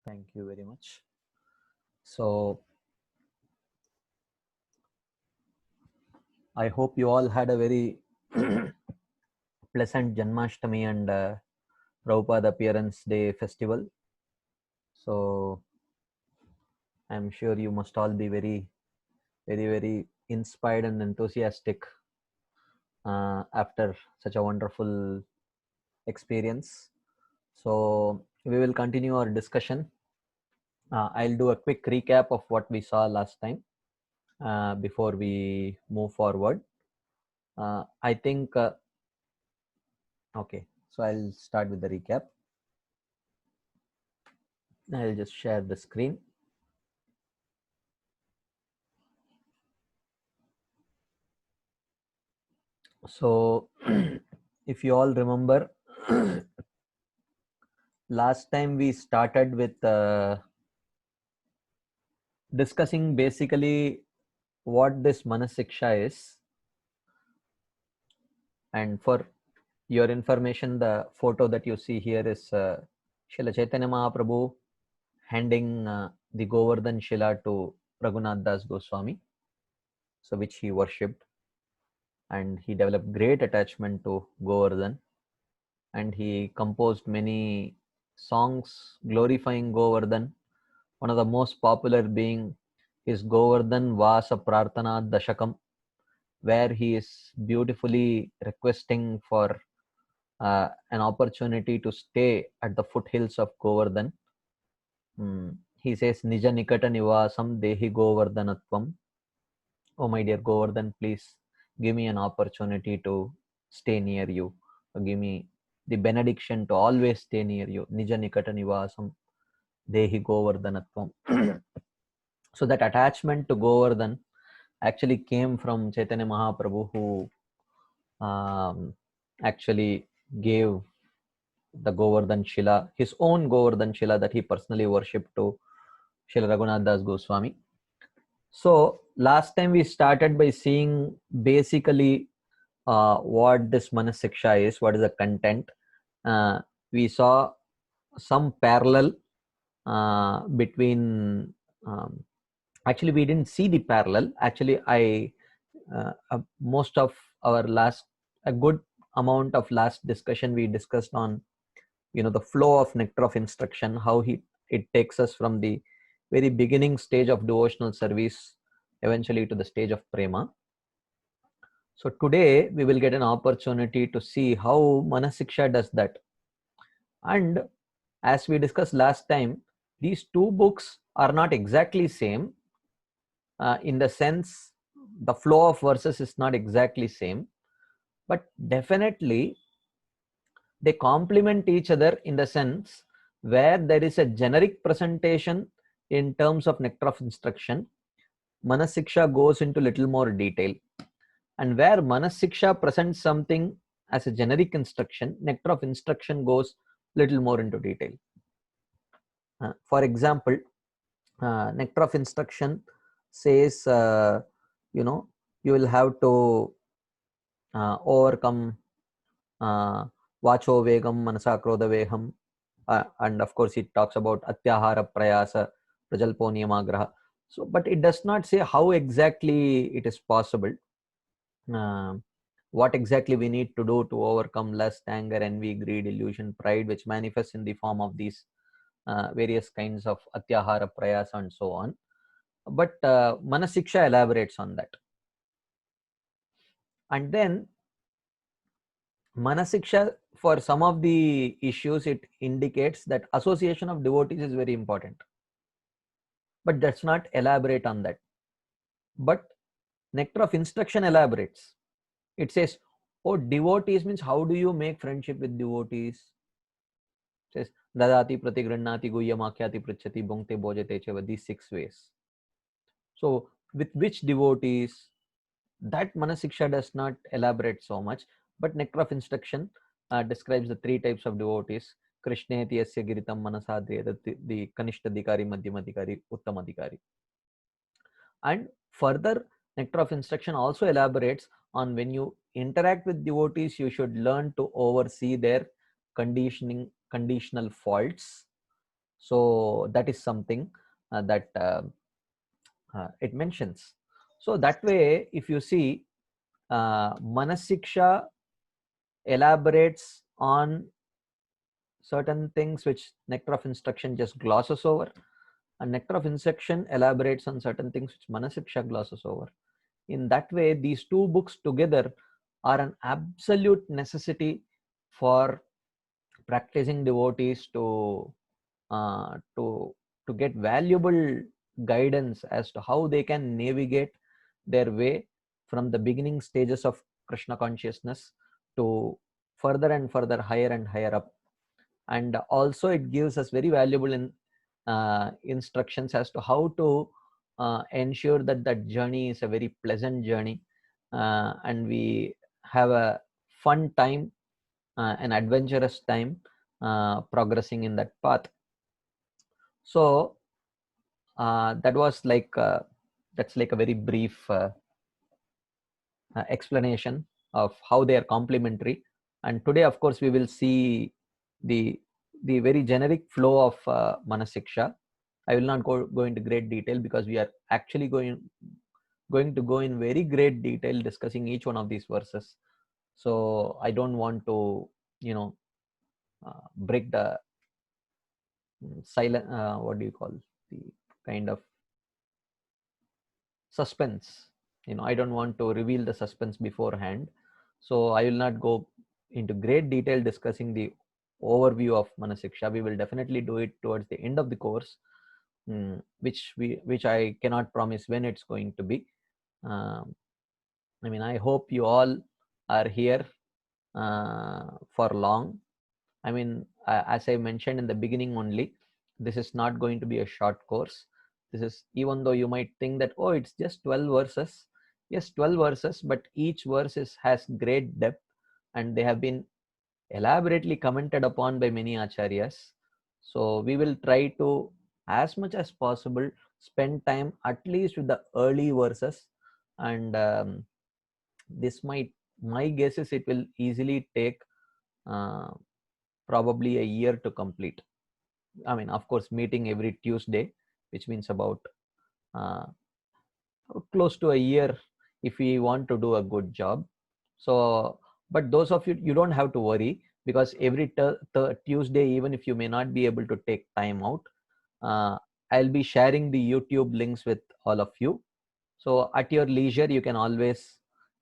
Thank you very much. So, I hope you all had a very pleasant Janmashtami and Prabhupada Appearance Day festival. So, I'm sure you must all be very inspired and enthusiastic after such a wonderful experience. So, we will continue our discussion. I'll do a quick recap of what we saw last time before we move forward. I think, okay, so I'll start with the recap. I'll just share the screen. So, if you all remember, last time we started with discussing basically what this Manasiksha is. And for your information, the photo that you see here is Srila Chaitanya Mahaprabhu handing the Govardhan Shila to Raghunath Das Goswami, so which he worshipped, and he developed great attachment to Govardhan, and he composed many songs glorifying Govardhan. One of the most popular being his Govardhan Vasa Prarthana Dashakam, where he is beautifully requesting for an opportunity to stay at the foothills of Govardhan. He says, Nija Nikata Nivasam Dehi Govardhanatvam. Oh, my dear Govardhan, please give me an opportunity to stay near you. Give me the benediction to always stay near you. Nija Nikata Nivasam Dehi Govardhanatvam. So that attachment to Govardhan actually came from Chaitanya Mahaprabhu, who actually gave the Govardhan Shila, his own Govardhan Shila that he personally worshipped to Srila Raghunath Das Goswami. So last time we started by seeing basically what this Manasiksha is, what is the content. We saw some parallel between, actually we didn't see the parallel. Actually, most of our a good amount of last discussion we discussed on, the flow of nectar of instruction, how it takes us from the very beginning stage of devotional service eventually to the stage of prema. So today we will get an opportunity to see how Manasiksha does that. And as we discussed last time, these two books are not exactly same. In the sense, the flow of verses is not exactly same, but definitely they complement each other in the sense where there is a generic presentation in terms of nectar of instruction. Manasiksha goes into little more detail, and where Manasiksha presents something as a generic instruction, nectar of instruction goes little more into detail. For example, nectar of instruction says, you will have to overcome vacho vegam manasa krodha veham, and of course it talks about atyahara prayasa prajalpo niyamagraha. So, but it does not say how exactly it is possible, what exactly we need to do to overcome lust, anger, envy, greed, illusion, pride, which manifests in the form of these various kinds of atyahara prayasa and so on. But Manasiksha elaborates on that. And then Manasiksha, for some of the issues, it indicates that association of devotees is very important, but does not elaborate on that. But nectar of instruction elaborates. It says, oh, devotees means how do you make friendship with devotees? It says, dadati pratigranati guhyamakyati prichati bhungte bhojate cheva, these 6 ways. So with which devotees? That Manasiksha does not elaborate so much, but nectar of instruction describes the 3 types of devotees: Krishneti yasya giritam manasadriya, the Kanishtadhikari, Madhyamadhikari, Uttamadhikari. And further, nectar of instruction also elaborates on when you interact with devotees, you should learn to oversee their conditional faults, So that is something that it mentions. So that way, if you see, Manasiksha elaborates on certain things which Nectar of Instruction just glosses over, and Nectar of Instruction elaborates on certain things which Manasiksha glosses over. In that way, these two books together are an absolute necessity for practicing devotees uh, to to get valuable guidance as to how they can navigate their way from the beginning stages of Krishna consciousness to further and further, higher and higher up. And also it gives us very valuable instructions as to how to ensure that that journey is a very pleasant journey, and we have a fun time, an adventurous time, progressing in that path. So that was like that's like a very brief explanation of how they are complementary. And today, of course, we will see the very generic flow of Manasiksha. I will not go into great detail because we are actually going to go in very great detail discussing each one of these verses. So I don't want to, break the silent, what do you call, the kind of suspense. I don't want to reveal the suspense beforehand. So I will not go into great detail discussing the overview of Manasiksha. We will definitely do it towards the end of the course, which I cannot promise when it's going to be. I hope you all are here for long. As I mentioned in the beginning only, this is not going to be a short course. This is, even though you might think that, oh, it's just 12 verses. Yes, 12 verses, but each verse has great depth, and they have been elaborately commented upon by many acharyas. So we will try to, as much as possible, spend time at least with the early verses. And this might, my guess is it will easily take uh, probably a year to complete. Of course, meeting every Tuesday, which means about uh, close to a year if we want to do a good job. So, but those of you don't have to worry, because every Tuesday, even if you may not be able to take time out, uh, I'll be sharing the YouTube links with all of you. So at your leisure, you can always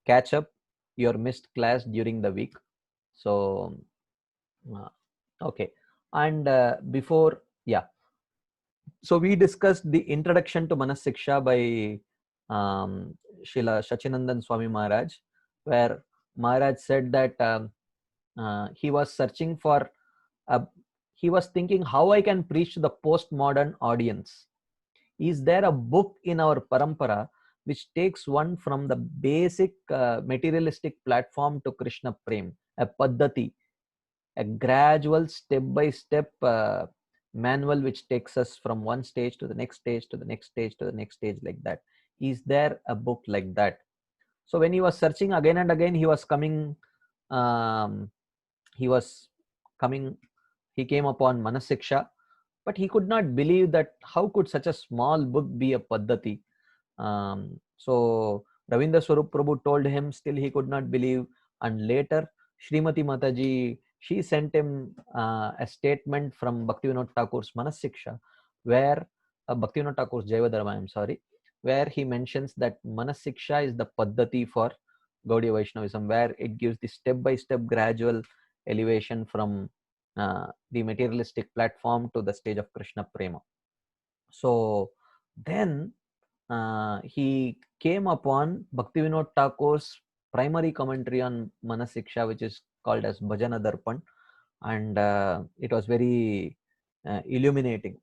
catch up your missed class during the week. So, okay. And before, yeah. So we discussed the introduction to Manasiksha by Srila Sachinandan Swami Maharaj, where Maharaj said that he was searching for, he was thinking how I can preach to the postmodern audience. Is there a book in our parampara which takes one from the basic materialistic platform to Krishna Prem, a paddhati, a gradual step-by-step manual which takes us from one stage to the next stage to the next stage to the next stage, like that? Is there a book like that? So when he was searching again and again, he was coming, um, he was coming, he came upon Manasiksha, but he could not believe that how could such a small book be a paddhati. So Ravindra Swarup Prabhu told him, still he could not believe. And later, Srimati Mataji, she sent him a statement from Bhaktivinoda Thakur's Manasiksha, where Bhaktivinoda Thakur's Jayavadharma, I'm sorry, where he mentions that Manasiksha is the paddhati for Gaudiya Vaishnavism, where it gives the step-by-step gradual elevation from the materialistic platform to the stage of Krishna Prema. So then he came upon Bhaktivinoda Thakur's primary commentary on Manasiksha, which is called as Bhajana Darpan, and it was very illuminating.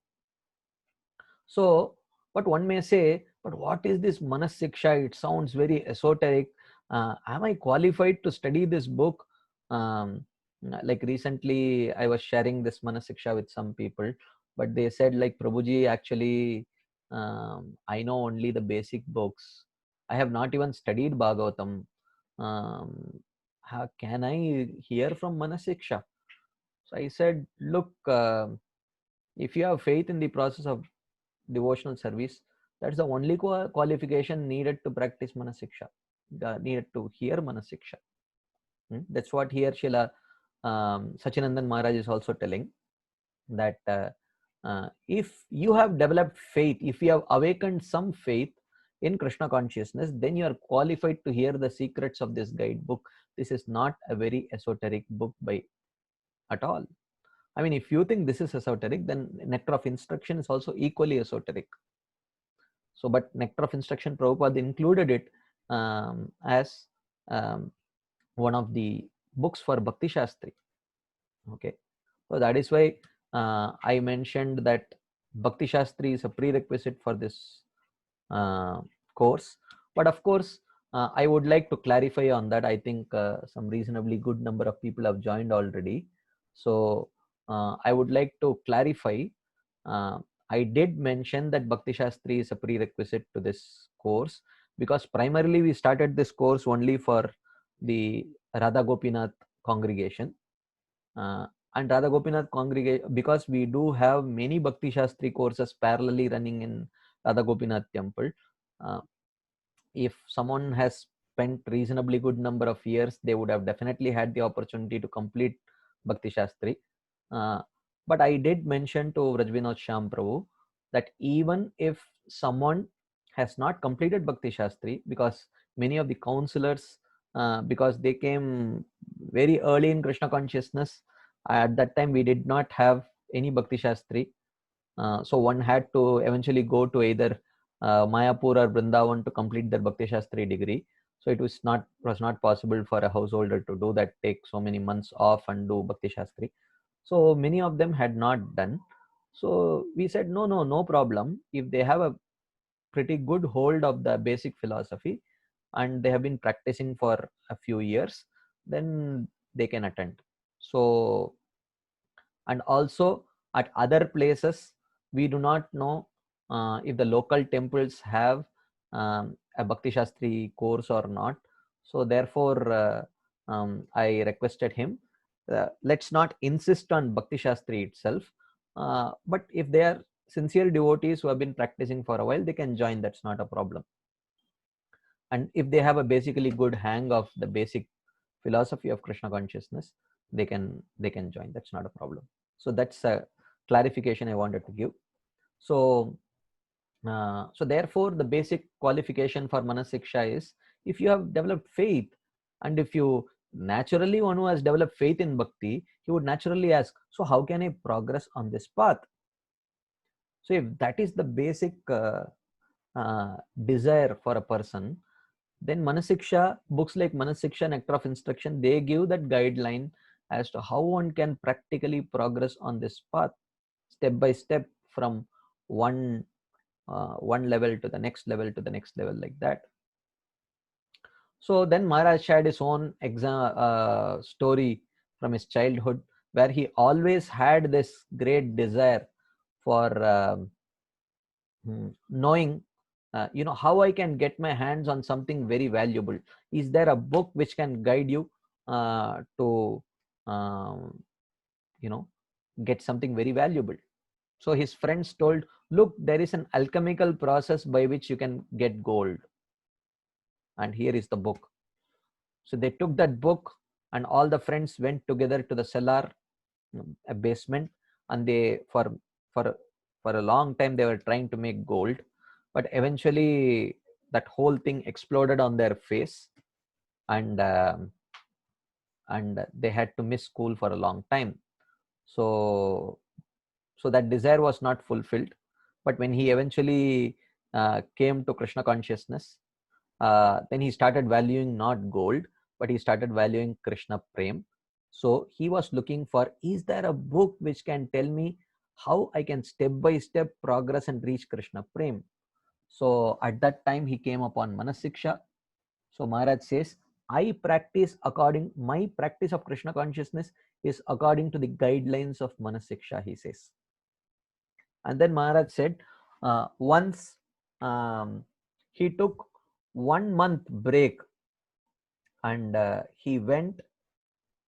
So, but one may say, but what is this Manasiksha? It sounds very esoteric. Am I qualified to study this book? Like recently, I was sharing this Manasiksha with some people, but they said, like, Prabhuji, actually, I know only the basic books. I have not even studied Bhagavatam. How can I hear from Manasiksha? So I said, look, If you have faith in the process of devotional service, that's the only qualification needed to practice Manasiksha, needed to hear Manasiksha. That's what here Srila Sachinandan Maharaj is also telling, that if you have developed faith, if you have awakened some faith in Krishna consciousness, then you are qualified to hear the secrets of this guidebook. This is not a very esoteric book by at all. I mean, if you think this is esoteric, then Nectar of Instruction is also equally esoteric. So, but Nectar of Instruction, Prabhupada included it as one of the books for Bhakti Shastri. Okay, so that is why I mentioned that Bhakti Shastri is a prerequisite for this course. But of course, I would like to clarify on that. I think some reasonably good number of people have joined already. So I would like to clarify. I did mention that Bhakti Shastri is a prerequisite to this course, because primarily we started this course only for the Radha Gopinath congregation. And Radha Gopinath congregation, because we do have many Bhakti Shastri courses parallelly running in Radha Gopinath temple. If someone has spent reasonably good number of years, they would have definitely had the opportunity to complete Bhakti Shastri. But I did mention to Rajvinod Shyam Prabhu that even if someone has not completed Bhakti Shastri, because many of the counselors, because they came very early in Krishna consciousness, at that time we did not have any Bhakti Shastri. So one had to eventually go to either Mayapur or Vrindavan to complete their Bhakti Shastri degree. So it was not possible for a householder to do that, take so many months off and do Bhakti Shastri. So many of them had not done. So we said, no problem. If they have a pretty good hold of the basic philosophy and they have been practicing for a few years, then they can attend. So, and also at other places, we do not know if the local temples have a Bhakti Shastri course or not. So therefore, I requested him, let's not insist on Bhakti Shastri itself, but if they are sincere devotees who have been practicing for a while, they can join. That's not a problem. And if they have a basically good hang of the basic philosophy of Krishna consciousness, they can join. That's not a problem. So that's a clarification I wanted to give. So so therefore the basic qualification for Manasiksha is, if you have developed faith, and if you naturally, one who has developed faith in bhakti, he would naturally ask, so how can I progress on this path? So if that is the basic desire for a person, then Manasiksha, books like Manasiksha, Nectar of Instruction, they give that guideline as to how one can practically progress on this path, step by step, from one level to the next level to the next level, like that. So then Maharaj shared his own story from his childhood, where he always had this great desire for knowing, how I can get my hands on something very valuable. Is there a book which can guide you to, get something very valuable? So his friends told, look, there is an alchemical process by which you can get gold. And here is the book. So they took that book, and all the friends went together to the cellar, a basement, and they, for a long time, they were trying to make gold. But eventually that whole thing exploded on their face, and they had to miss school for a long time. So that desire was not fulfilled. But when he eventually came to Krishna consciousness, then he started valuing not gold, but he started valuing Krishna Prem. So he was looking for, is there a book which can tell me how I can step by step progress and reach Krishna Prem? So at that time he came upon Manasiksha. So Maharaj says, my practice of Krishna consciousness is according to the guidelines of Manasiksha, he says. And then Maharaj said, once he took 1 month break, and he went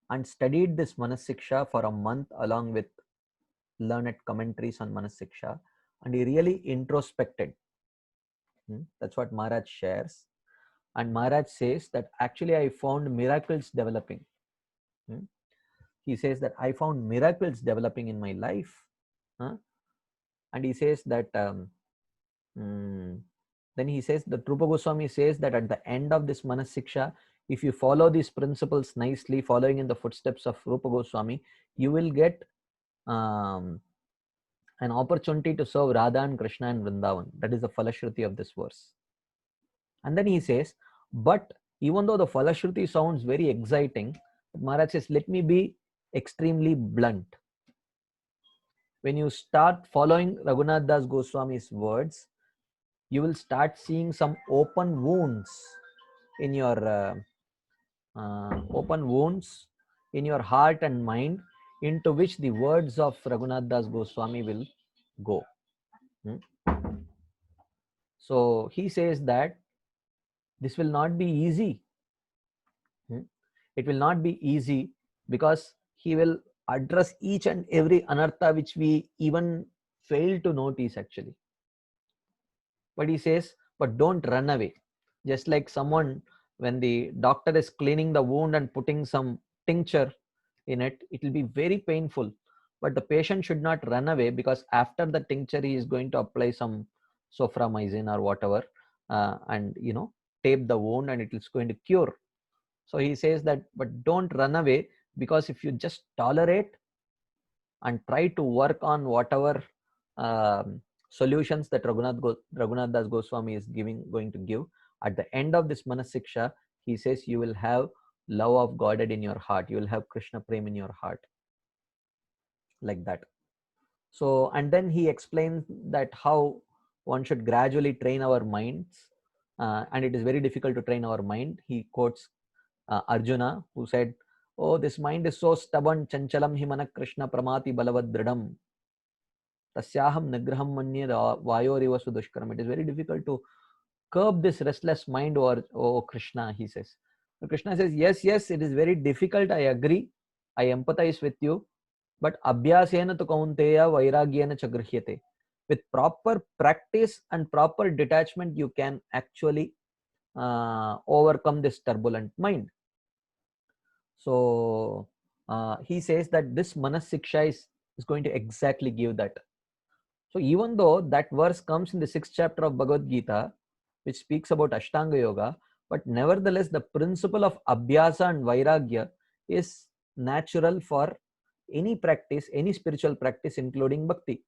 and studied this Manasiksha for a month along with learned commentaries on Manasiksha, and he really introspected. That's what Maharaj shares. And Maharaj says that actually I found miracles developing. He says that I found miracles developing in my life. And he says that then he says that Rupa Goswami says that at the end of this Manasiksha, if you follow these principles nicely, following in the footsteps of Rupa Goswami, you will get an opportunity to serve Radha and Krishna and Vrindavan. That is the Falashruti of this verse. And then he says, but even though the Falashruti sounds very exciting, Maharaj says, let me be extremely blunt. When you start following Raghunath Das Goswami's words, you will start seeing some open wounds in your heart and mind, into which the words of Raghunath Das Goswami will go. So he says that this will not be easy. It will not be easy because he will address each and every anartha which we even fail to notice actually. But he says, but don't run away. Just like someone, when the doctor is cleaning the wound and putting some tincture in it, it will be very painful. But the patient should not run away, because after the tincture, he is going to apply some soframycin or whatever, and tape the wound, and it is going to cure. So he says that, but don't run away, because if you just tolerate and try to work on whatever solutions that Raghunath Das Goswami is going to give, at the end of this Manasiksha, he says you will have love of Godhead in your heart. You will have Krishna Prem in your heart. Like that. So, and then he explains that how one should gradually train our minds, and it is very difficult to train our mind. He quotes Arjuna, who said, oh, this mind is so stubborn, chanchalam himana Krishna pramati balavadridam tasyaham nigraham manye vayoriva sudushkaram. It is very difficult to curb this restless mind over, oh Krishna, he says. So Krishna says, yes, it is very difficult, I agree, I empathize with you, but abhyasena tu kaunteya vairagyena cha grihyate. With proper practice and proper detachment, you can actually overcome this turbulent mind. So he says that this Manasiksha is going to exactly give that. So even though that verse comes in the 6th chapter of Bhagavad Gita, which speaks about Ashtanga Yoga, but nevertheless the principle of Abhyasa and Vairagya is natural for any practice, any spiritual practice, including Bhakti.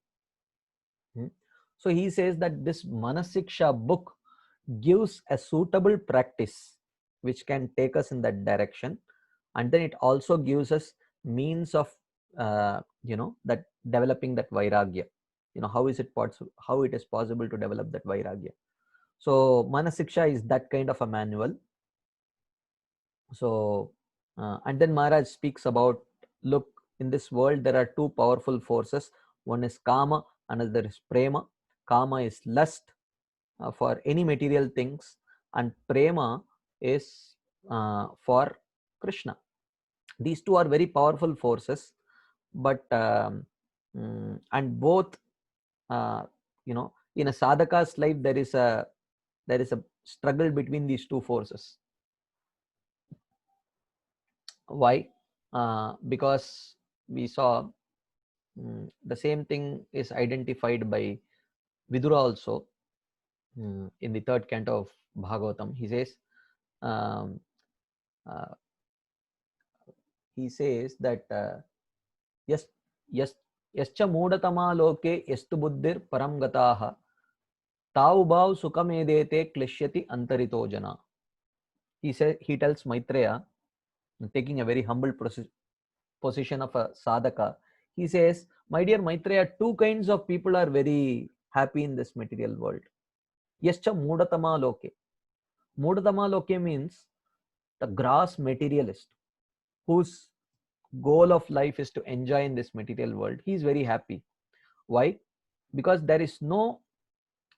So he says that this Manasiksha book gives a suitable practice which can take us in that direction, and then it also gives us means of that developing that Vairagya. How it is possible to develop that Vairagya. So Manasiksha is that kind of a manual. So and then Maharaj speaks about, look, in this world there are two powerful forces. One is Kama, another is Prema. Kama is lust for any material things, and Prema is for Krishna. These two are very powerful forces, but and both in a sadhaka's life there is a struggle between these two forces. Why? Because we saw the same thing is identified by Vidura also in the 3rd canto of Bhagavatam. He says that yascha mudatama loke yastu buddhir param gataha tau bhav sukhamedete klishyati antarito jana. He tells Maitreya, taking a very humble position of a sadhaka, he says, my dear Maitreya, two kinds of people are very happy in this material world. Yascha mudatama loke. Mudatama loke means the gross materialist, whose goal of life is to enjoy in this material world. He is very happy. Why? Because there is no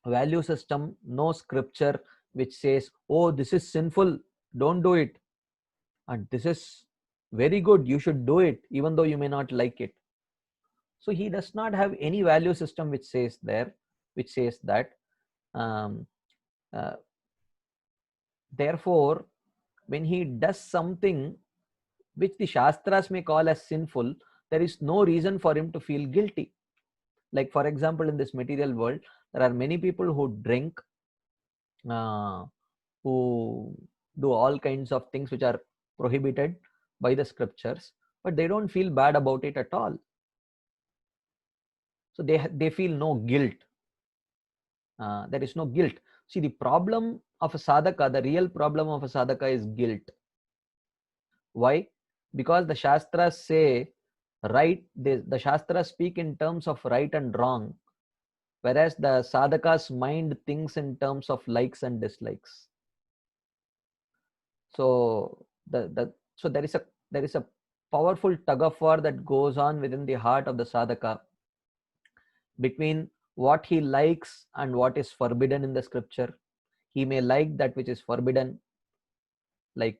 value system, no scripture which says, oh, this is sinful, don't do it, and this is very good, you should do it, even though you may not like it. So he does not have any value system which says that um, uh, therefore when he does something which the Shastras may call as sinful, there is no reason for him to feel guilty. Like for example, in this material world, there are many people who drink, uh, who do all kinds of things which are prohibited by the scriptures, but they don't feel bad about it at all. So they feel no guilt. There is no guilt. See, the problem of a sadhaka, the real problem of a sadhaka is guilt. Why? Because the Shastras say right, the Shastras speak in terms of right and wrong, whereas the sadhaka's mind thinks in terms of likes and dislikes. So so there is a powerful tug of war that goes on within the heart of the sadhaka between what he likes and what is forbidden in the scripture. He may like that which is forbidden, like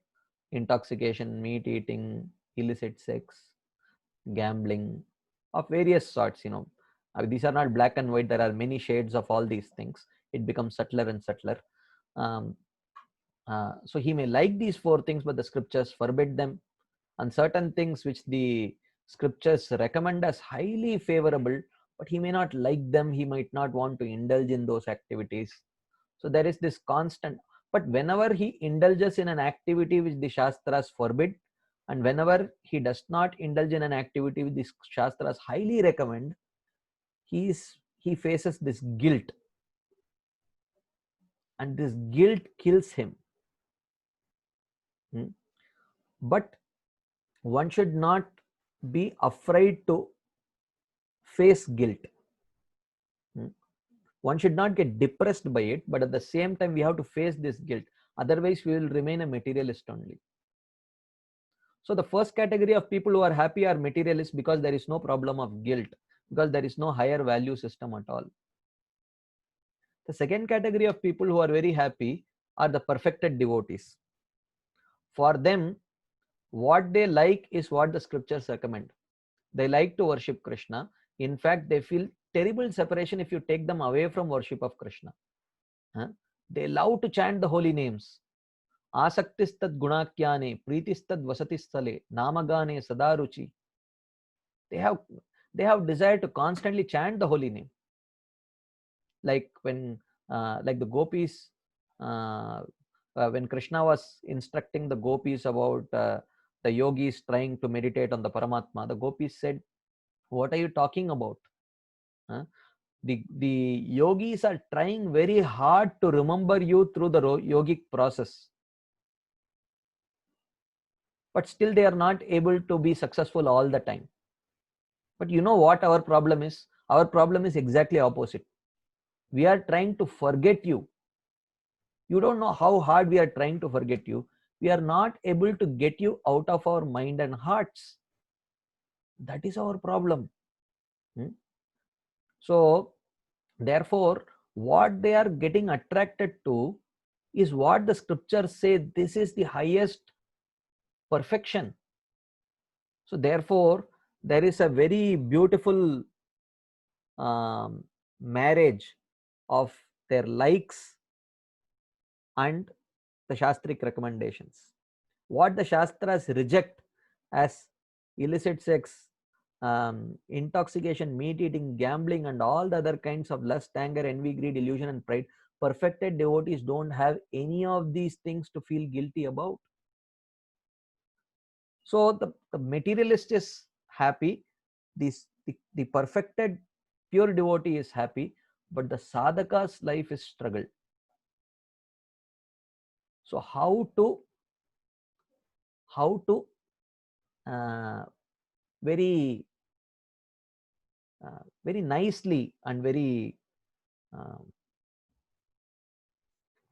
intoxication, meat eating, illicit sex, gambling of various sorts. These are not black and white. There are many shades of all these things. It becomes subtler and subtler. um, so he may like these four things, but the scriptures forbid them. And certain things which the scriptures recommend as highly favorable, but he may not like them. He might not want to indulge in those activities. So there is this constant. But whenever he indulges in an activity which the Shastras forbid, and whenever he does not indulge in an activity which the Shastras highly recommend, he faces this guilt, and this guilt kills him. But one should not be afraid to face guilt. One should not get depressed by it, but at the same time we have to face this guilt. Otherwise we will remain a materialist only. So the first category of people who are happy are materialists because there is no problem of guilt, because there is no higher value system at all. The second category of people who are very happy are the perfected devotees. For them, what they like is what the scriptures recommend. They like to worship Krishna. In fact, they feel terrible separation if you take them away from worship of Krishna. They love to chant the holy names. Asaktistad gunakyane, preetistad vasatistale, namagane sadaruchi. They have desire to constantly chant the holy name. Like when, like the gopis, when Krishna was instructing the gopis about the yogis trying to meditate on the Paramatma, the gopis said, "What are you talking about? The yogis are trying very hard to remember you through the yogic process, but still they are not able to be successful all the time." But you know what our problem is? Our problem is exactly opposite. We are trying to forget you. You don't know how hard we are trying to forget you. We are not able to get you out of our mind and hearts. That is our problem. So therefore, what they are getting attracted to is what the scriptures say, this is the highest perfection. So therefore, there is a very beautiful marriage of their likes and the Shastric recommendations. What the Shastras reject as illicit sex, intoxication, meat eating, gambling, and all the other kinds of lust, anger, envy, greed, illusion, and pride, perfected devotees don't have any of these things to feel guilty about. So the materialist is happy, the perfected pure devotee is happy, but the sadhaka's life is struggle. So how to very very nicely and very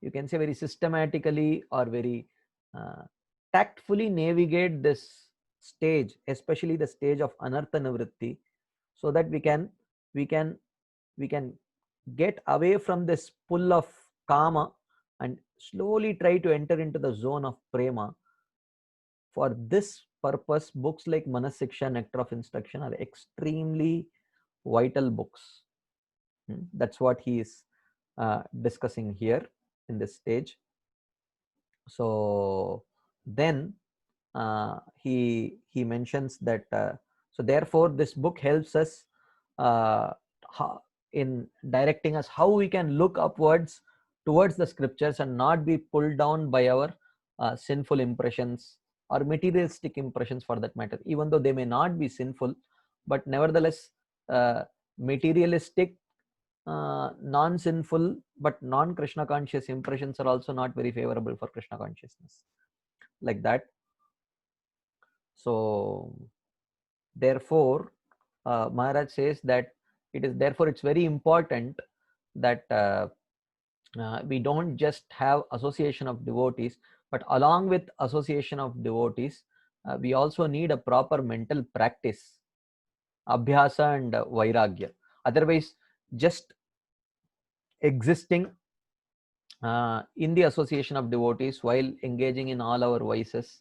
you can say very systematically or very tactfully navigate this stage, especially the stage of anartha nivritti, so that we can get away from this pull of kama and slowly try to enter into the zone of prema. For this purpose, books like Manasiksha, Nectar of Instruction are extremely vital books. That's what he is discussing here in this stage. So then he mentions that so therefore this book helps us in directing us how we can look upwards towards the scriptures and not be pulled down by our sinful impressions or materialistic impressions, for that matter, even though they may not be sinful, but nevertheless materialistic non-sinful but non-Krishna conscious impressions are also not very favorable for Krishna consciousness, like that. So therefore Maharaj says that it's very important that we don't just have association of devotees, but along with association of devotees we also need a proper mental practice, abhyasa and vairagya. Otherwise, just existing in the association of devotees while engaging in all our vices,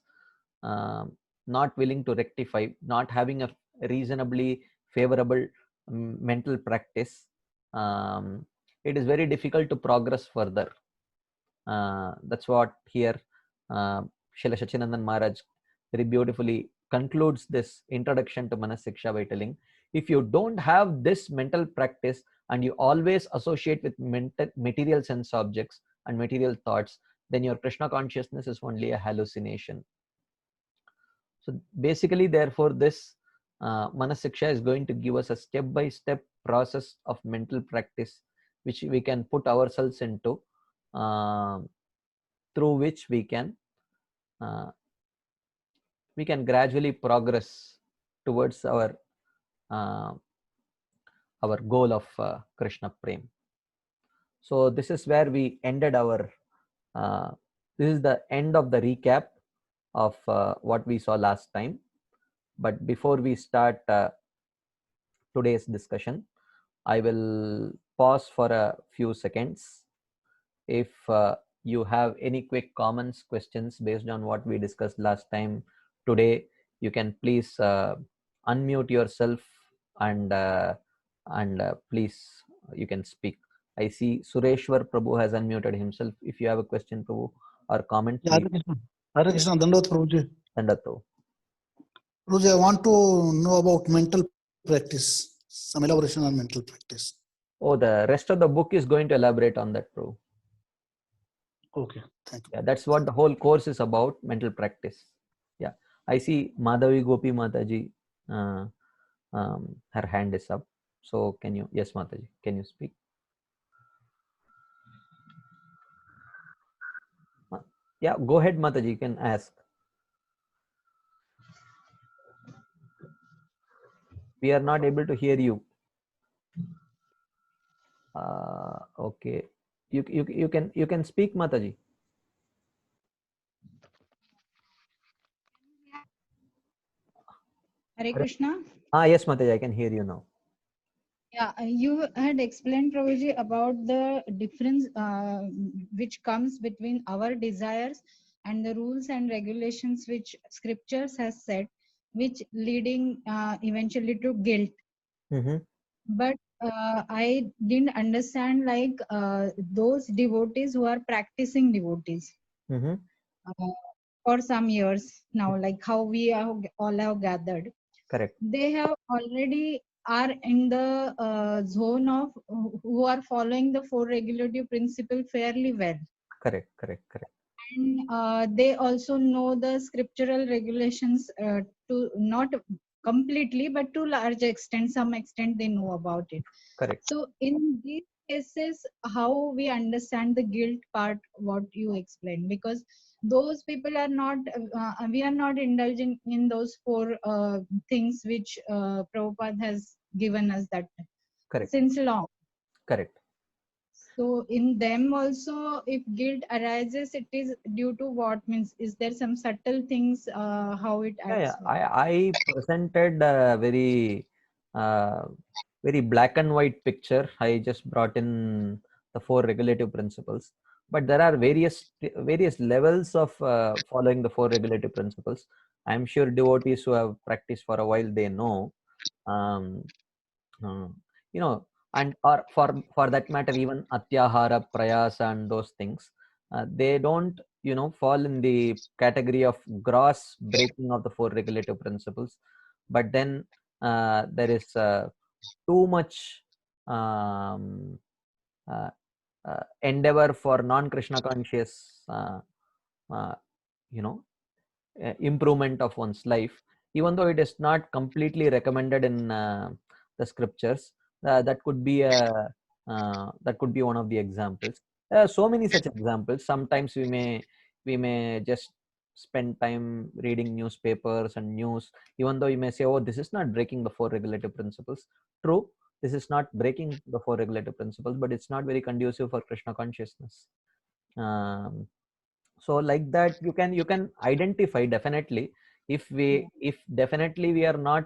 not willing to rectify, not having a reasonably favorable mental practice, it is very difficult to progress further. That's what here Srila Sachinandan Maharaj very beautifully concludes this introduction to Manas Siksha by telling, if you don't have this mental practice and you always associate with material sense objects and material thoughts, then your Krishna consciousness is only a hallucination. So basically, therefore, this Manas Siksha is going to give us a step-by-step process of mental practice, which we can put ourselves into, through which we can gradually progress towards our goal of Krishna Prem. So this is where we ended our. This is the end of the recap of what we saw last time. But before we start today's discussion, I will pause for a few seconds. If you have any quick comments, questions based on what we discussed last time, today, you can please unmute yourself and please you can speak. I see Sureshwar Prabhu has unmuted himself. If you have a question, Prabhu, or comment, Hare please. Krishna. Hare Krishna. Dandavata Prabhuji. Dandato. Prabhuji, I want to know about mental practice, some elaboration on mental practice. Oh, the rest of the book is going to elaborate on that, Prabhu. Okay, thank you. Yeah, that's what the whole course is about, mental practice. Yeah, I see Madhavi Gopi Mataji, her hand is up. So can you, yes Mataji, can you speak? Yeah, go ahead Mataji, you can ask. We are not able to hear you. Okay, you can speak Mataji. Hare Krishna. Yes Mataji, I can hear you now. Yeah, you had explained, Prabhuji, about the difference which comes between our desires and the rules and regulations which scriptures has set, which leading eventually to guilt. Mm-hmm. But I didn't understand like those devotees who are practicing devotees Mm-hmm. For some years now, like how we are, all have gathered. Correct. They have already are in the zone of who are following the four regulative principle fairly well. Correct, correct, correct. And they also know the scriptural regulations to not completely, but to large extent, some extent they know about it. Correct. So in these cases, how we understand the guilt part, what you explained, because those people are not, we are not indulging in those four things which Prabhupada has given us that Correct. since long. Correct. So in them also, if guilt arises, it is due to what? Means, is there some subtle things how it acts? Yeah, I presented a very black and white picture. I just brought in the four regulative principles, but there are various levels of following the four regulative principles. I'm sure devotees who have practiced for a while, they know. You know, and or for that matter, even atyahara, prayasa, and those things, they don't, you know, fall in the category of gross breaking of the four regulative principles. But then there is too much um, uh, endeavor for non-Krishna conscious, uh, you know, improvement of one's life, even though it is not completely recommended in the scriptures. That could be a that could be one of the examples. There are so many such examples. Sometimes we may just spend time reading newspapers and news, even though you may say, oh, this is not breaking the four regulative principles. True, this is not breaking the four regulative principles, but it's not very conducive for Krishna consciousness. um, so like that, you can identify definitely, if definitely we are not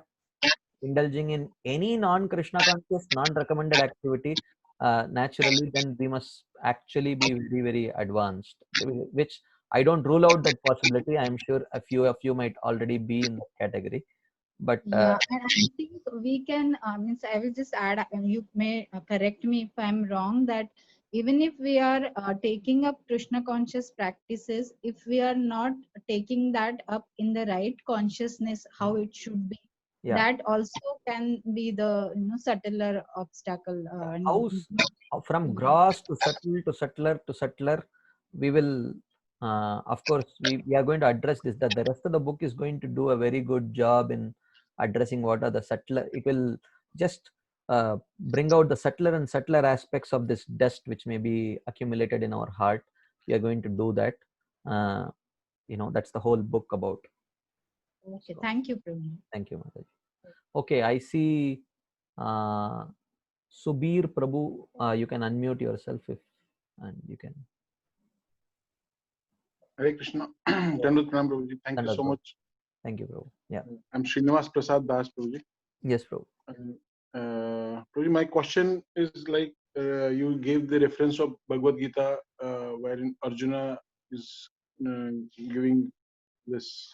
indulging in any non-Krishna conscious, non-recommended activity, naturally, then we must actually be very, very advanced, which I don't rule out that possibility. I'm sure a few of you might already be in that category, but Yeah, and I think we can, means I will just add, you may correct me if I'm wrong, that even if we are taking up Krishna conscious practices, if we are not taking that up in the right consciousness, how it should be, yeah, that also can be the, subtler obstacle. From gross to subtle to subtler to subtler, we will of course we are going to address this, that the rest of the book is going to do a very good job in addressing what are the subtler. It will just bring out the subtler and subtler aspects of this dust which may be accumulated in our heart. We are going to do that. uh, that's the whole book about. Okay, So thank you, Praveen. thank you, Mataji. Okay, I see uh, Subir Prabhu, you can unmute yourself if, and you can. Hare Krishna. Dandavat Pranam, Prabhuji. Thank you Dandavat, so Prabhu. much. Thank you, Prabhu. Yeah. I'm Srinivas Prasad Das, Prabhuji. Yes, Prabhu. Prabhuji, my question is like you gave the reference of Bhagavad Gita, wherein Arjuna is giving this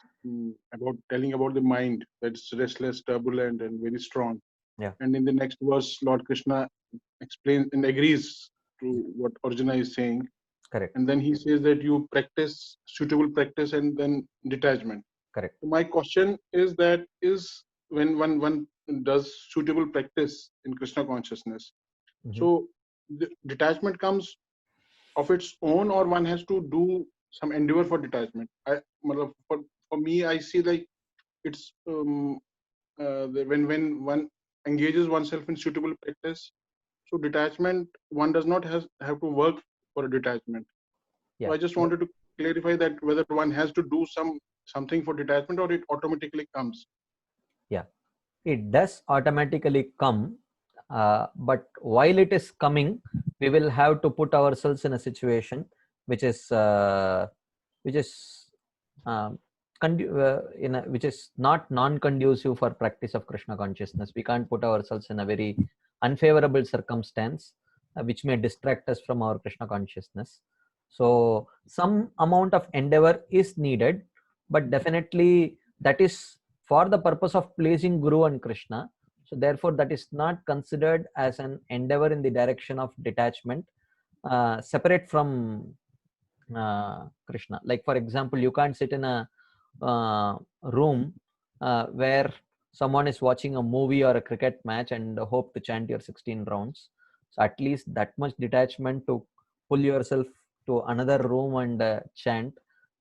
about telling about the mind that's restless, turbulent, and very strong. Yeah. And in the next verse, Lord Krishna explains and agrees to what Arjuna is saying. Correct. And then he says that you practice suitable practice and then detachment. Correct. My question is that is when one does suitable practice in Krishna consciousness, so the detachment comes of its own, or one has to do some endeavor for detachment. For me, I see like it's when one engages oneself in suitable practice, so detachment, one does not have to work for a detachment. Yeah. So I just wanted to clarify that whether one has to do something for detachment or it automatically comes. Yeah, it does automatically come, but while it is coming, we will have to put ourselves in a situation which is um, which is not non-conducive for practice of Krishna consciousness. We can't put ourselves in a very unfavorable circumstance which may distract us from our Krishna consciousness. So some amount of endeavor is needed, but definitely that is for the purpose of pleasing Guru and Krishna. So therefore that is not considered as an endeavor in the direction of detachment, separate from Krishna. Like for example, you can't sit in a room where someone is watching a movie or a cricket match and hope to chant your 16 rounds. So at least that much detachment to pull yourself to another room and chant,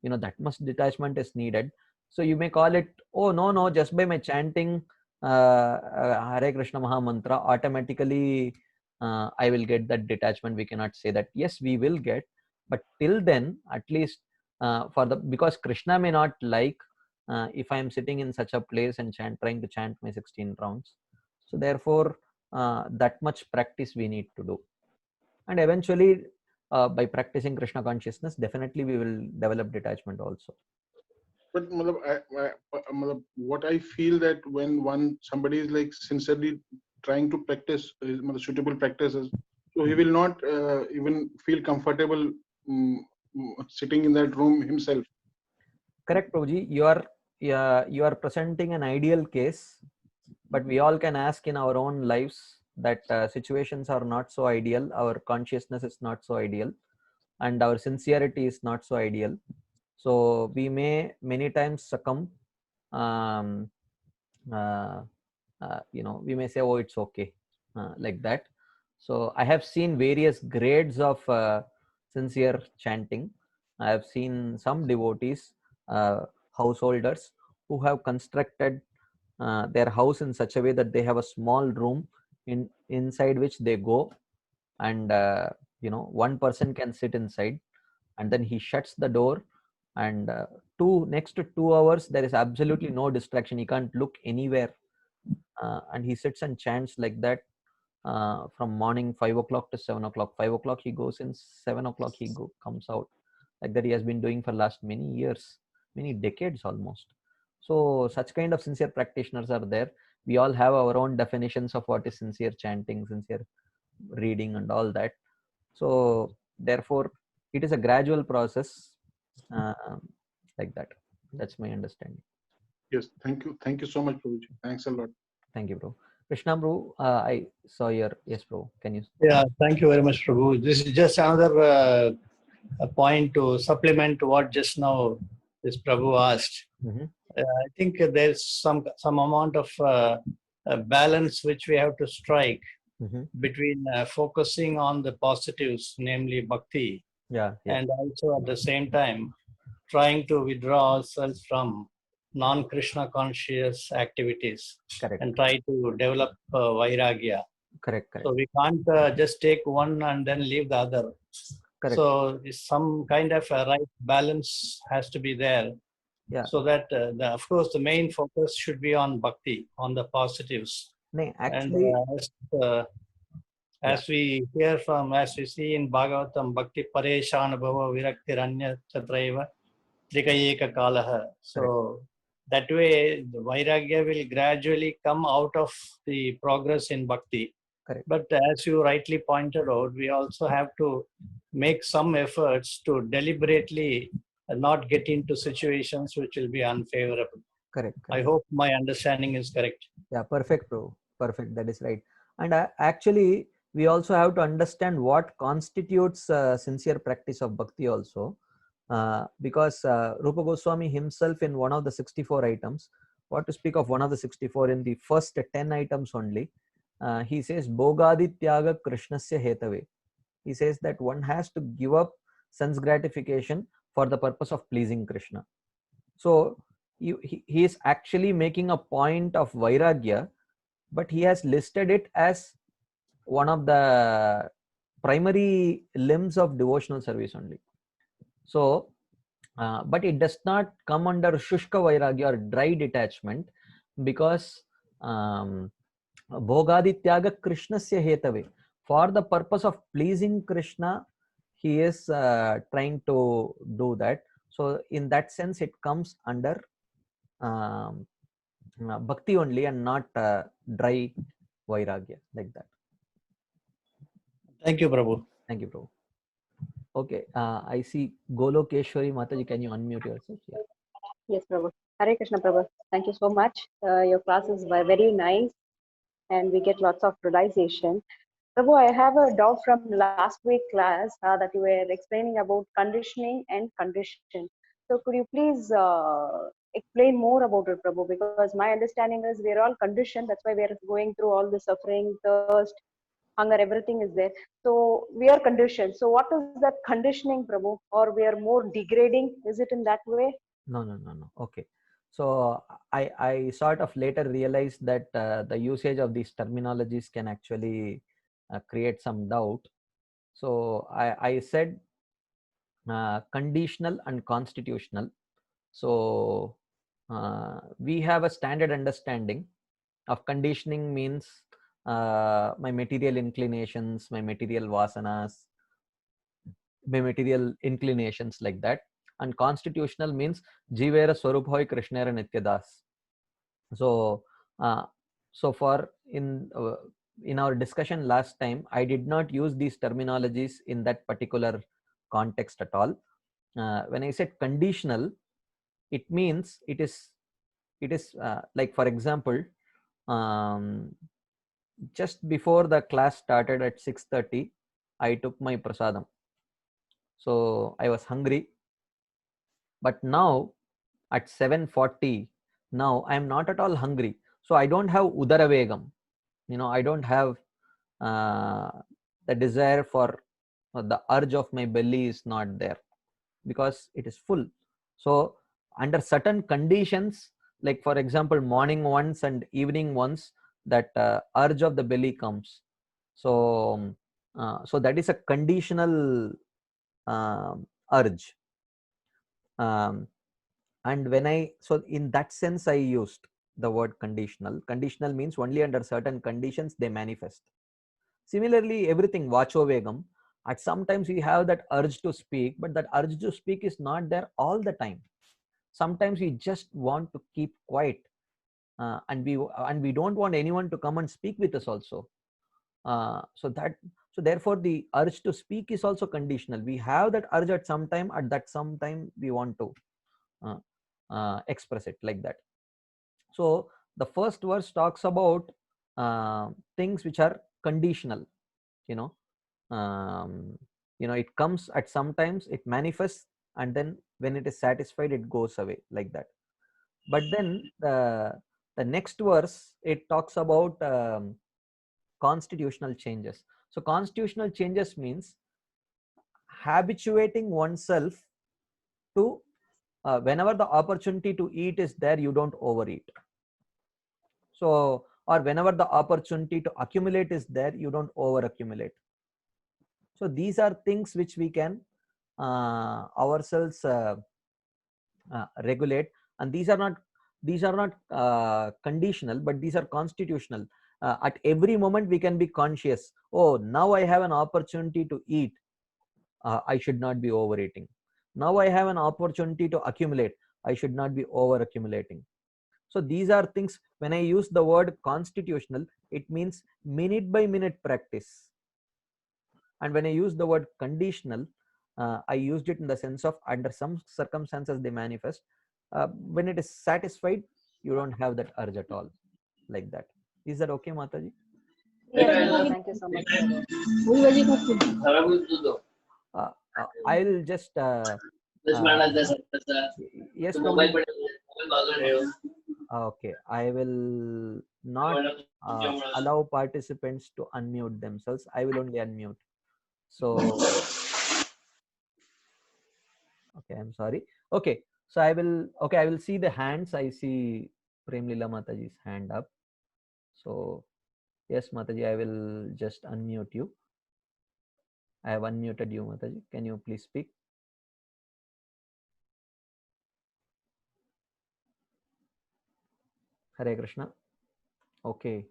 that much detachment is needed. So you may call it, oh no, just by my chanting Hare Krishna Maha Mantra, automatically I will get that detachment. We cannot say that. Yes, we will get, but till then, at least because Krishna may not like if I am sitting in such a place and trying to chant my 16 rounds. So therefore, that much practice we need to do, and eventually, by practicing Krishna consciousness, definitely we will develop detachment also. But what I feel that when somebody is like sincerely trying to practice suitable practices, so he will not even feel comfortable sitting in that room himself. Correct, Prabhuji. You are presenting an ideal case, but we all can ask in our own lives that situations are not so ideal, our consciousness is not so ideal, and our sincerity is not so ideal. So we may many times succumb. um, uh, we may say, oh, it's okay, like that. So I have seen various grades of sincere chanting. I have seen some devotees, householders, who have constructed their house in such a way that they have a small room inside which they go, and one person can sit inside, and then he shuts the door, and next to 2 hours there is absolutely no distraction, he can't look anywhere, and he sits and chants like that, from morning 5 o'clock to 7 o'clock. 5 o'clock he goes in, 7 o'clock he comes out. Like that he has been doing for last many years, many decades almost. So such kind of sincere practitioners are there. We all have our own definitions of what is sincere chanting, sincere reading, and all that. So therefore it is a gradual process, like that. That's my understanding. Yes, thank you so much, Prabhuji. Thanks a lot. Thank you, bro. Krishna, bro, I saw your, yes, bro. Can you? Yeah, thank you very much, Prabhu. This is just another a point to supplement what just now this Prabhu asked. Mhm. I think there's some amount of balance which we have to strike Mhm. between focusing on the positives, namely bhakti, Yeah. and also at the same time trying to withdraw ourselves from non-Krishna conscious activities Correct. and try to develop vairagya. Correct. So we can't just take one and then leave the other. Correct. So some kind of a right balance has to be there. Yeah. So that of course the main focus should be on bhakti, on the positives. No, actually, And as we hear from, as we see in Bhagavatam, bhakti pareshana bhava virakti ranya chatraiva trikayeka kalaha. So that way the vairagya will gradually come out of the progress in bhakti. Correct. But as you rightly pointed out, we also have to make some efforts to deliberately not get into situations which will be unfavorable. correct. I hope my understanding is correct. Yeah, perfect, bro. Perfect. That is right. And actually, we also have to understand what constitutes sincere practice of bhakti also. Because Rupa Goswami himself, in one of the 64 items, what to speak of one of the 64, in the first 10 items only, he says, Bogadityaga Krishnasya Hetave. He says that one has to give up sense gratification for the purpose of pleasing Krishna. So he is actually making a point of vairagya, but he has listed it as one of the primary limbs of devotional service only. So, but it does not come under shushka vairagya or dry detachment, because Bhogadityaga Krishnasya Hetave. For the purpose of pleasing Krishna, he is trying to do that. So, in that sense, it comes under bhakti only, and not dry vairagya, like that. Thank you, Prabhu. Thank you, Prabhu. Okay, I see Golokeshwari Mataji. Can you unmute yourself? Yeah. Yes, Prabhu. Hare Krishna, Prabhu. Thank you so much. Your classes were very nice and we get lots of realization. Prabhu, I have a doubt from last week class that you were explaining about conditioning and condition. So could you please explain more about it, Prabhu? Because my understanding is we're all conditioned. That's why we're going through all the suffering, thirst, hunger, everything is there. So we are conditioned. So what is that conditioning, Prabhu? Or we are more degrading? Is it in that way? No. Okay. So I sort of later realized that the usage of these terminologies can actually create some doubt. So I said conditional and constitutional. So we have a standard understanding of conditioning means my material inclinations, my material vasanas, my material inclinations, like that. And constitutional means Jivera Swaruphoy Krishnera Nityadas. So for in our discussion last time, I did not use these terminologies in that particular context at all. When I said conditional, it means it is like, for example, just before the class started at 6:30, I took my prasadam. So I was hungry. But now at 7:40, now I am not at all hungry. So I don't have udaravegam. I don't have the desire for the urge of my belly is not there because it is full. So under certain conditions, like for example, morning once and evening once, that urge of the belly comes. So so that is a conditional urge. And when so in that sense, I used the word conditional. Conditional means only under certain conditions they manifest. Similarly, everything vachovegam, at sometimes we have that urge to speak, but that urge to speak is not there all the time. Sometimes we just want to keep quiet, and we don't want anyone to come and speak with us also. So therefore the urge to speak is also conditional. We have that urge at some time, at that some time we want to express it like that. So the first verse talks about things which are conditional. It comes at sometimes, it manifests, and then when it is satisfied, it goes away like that. But then the next verse, it talks about constitutional changes. So constitutional changes means habituating oneself to whenever the opportunity to eat is there, you don't overeat. So, or whenever the opportunity to accumulate is there, you don't over accumulate. So these are things which we can ourselves regulate, and these are not conditional, but these are constitutional. At every moment we can be conscious, oh, now I have an opportunity to eat, I should not be overeating. Now I have an opportunity to accumulate, I should not be over accumulating. So these are things, when I use the word constitutional, it means minute by minute practice. And when I use the word conditional, I used it in the sense of under some circumstances they manifest. When it is satisfied, you don't have that urge at all, like that. Is that okay, Mataji? Yes, thank you so much. I'll just yes, okay, I will not allow participants to unmute themselves. I will only unmute. So okay, I'm sorry. Okay, so I will see the hands. I see Premlila Mataji's hand up. So yes, Mataji, I will just unmute you. I have unmuted you, Mataji. Can you please speak? Hare Krishna. Okay.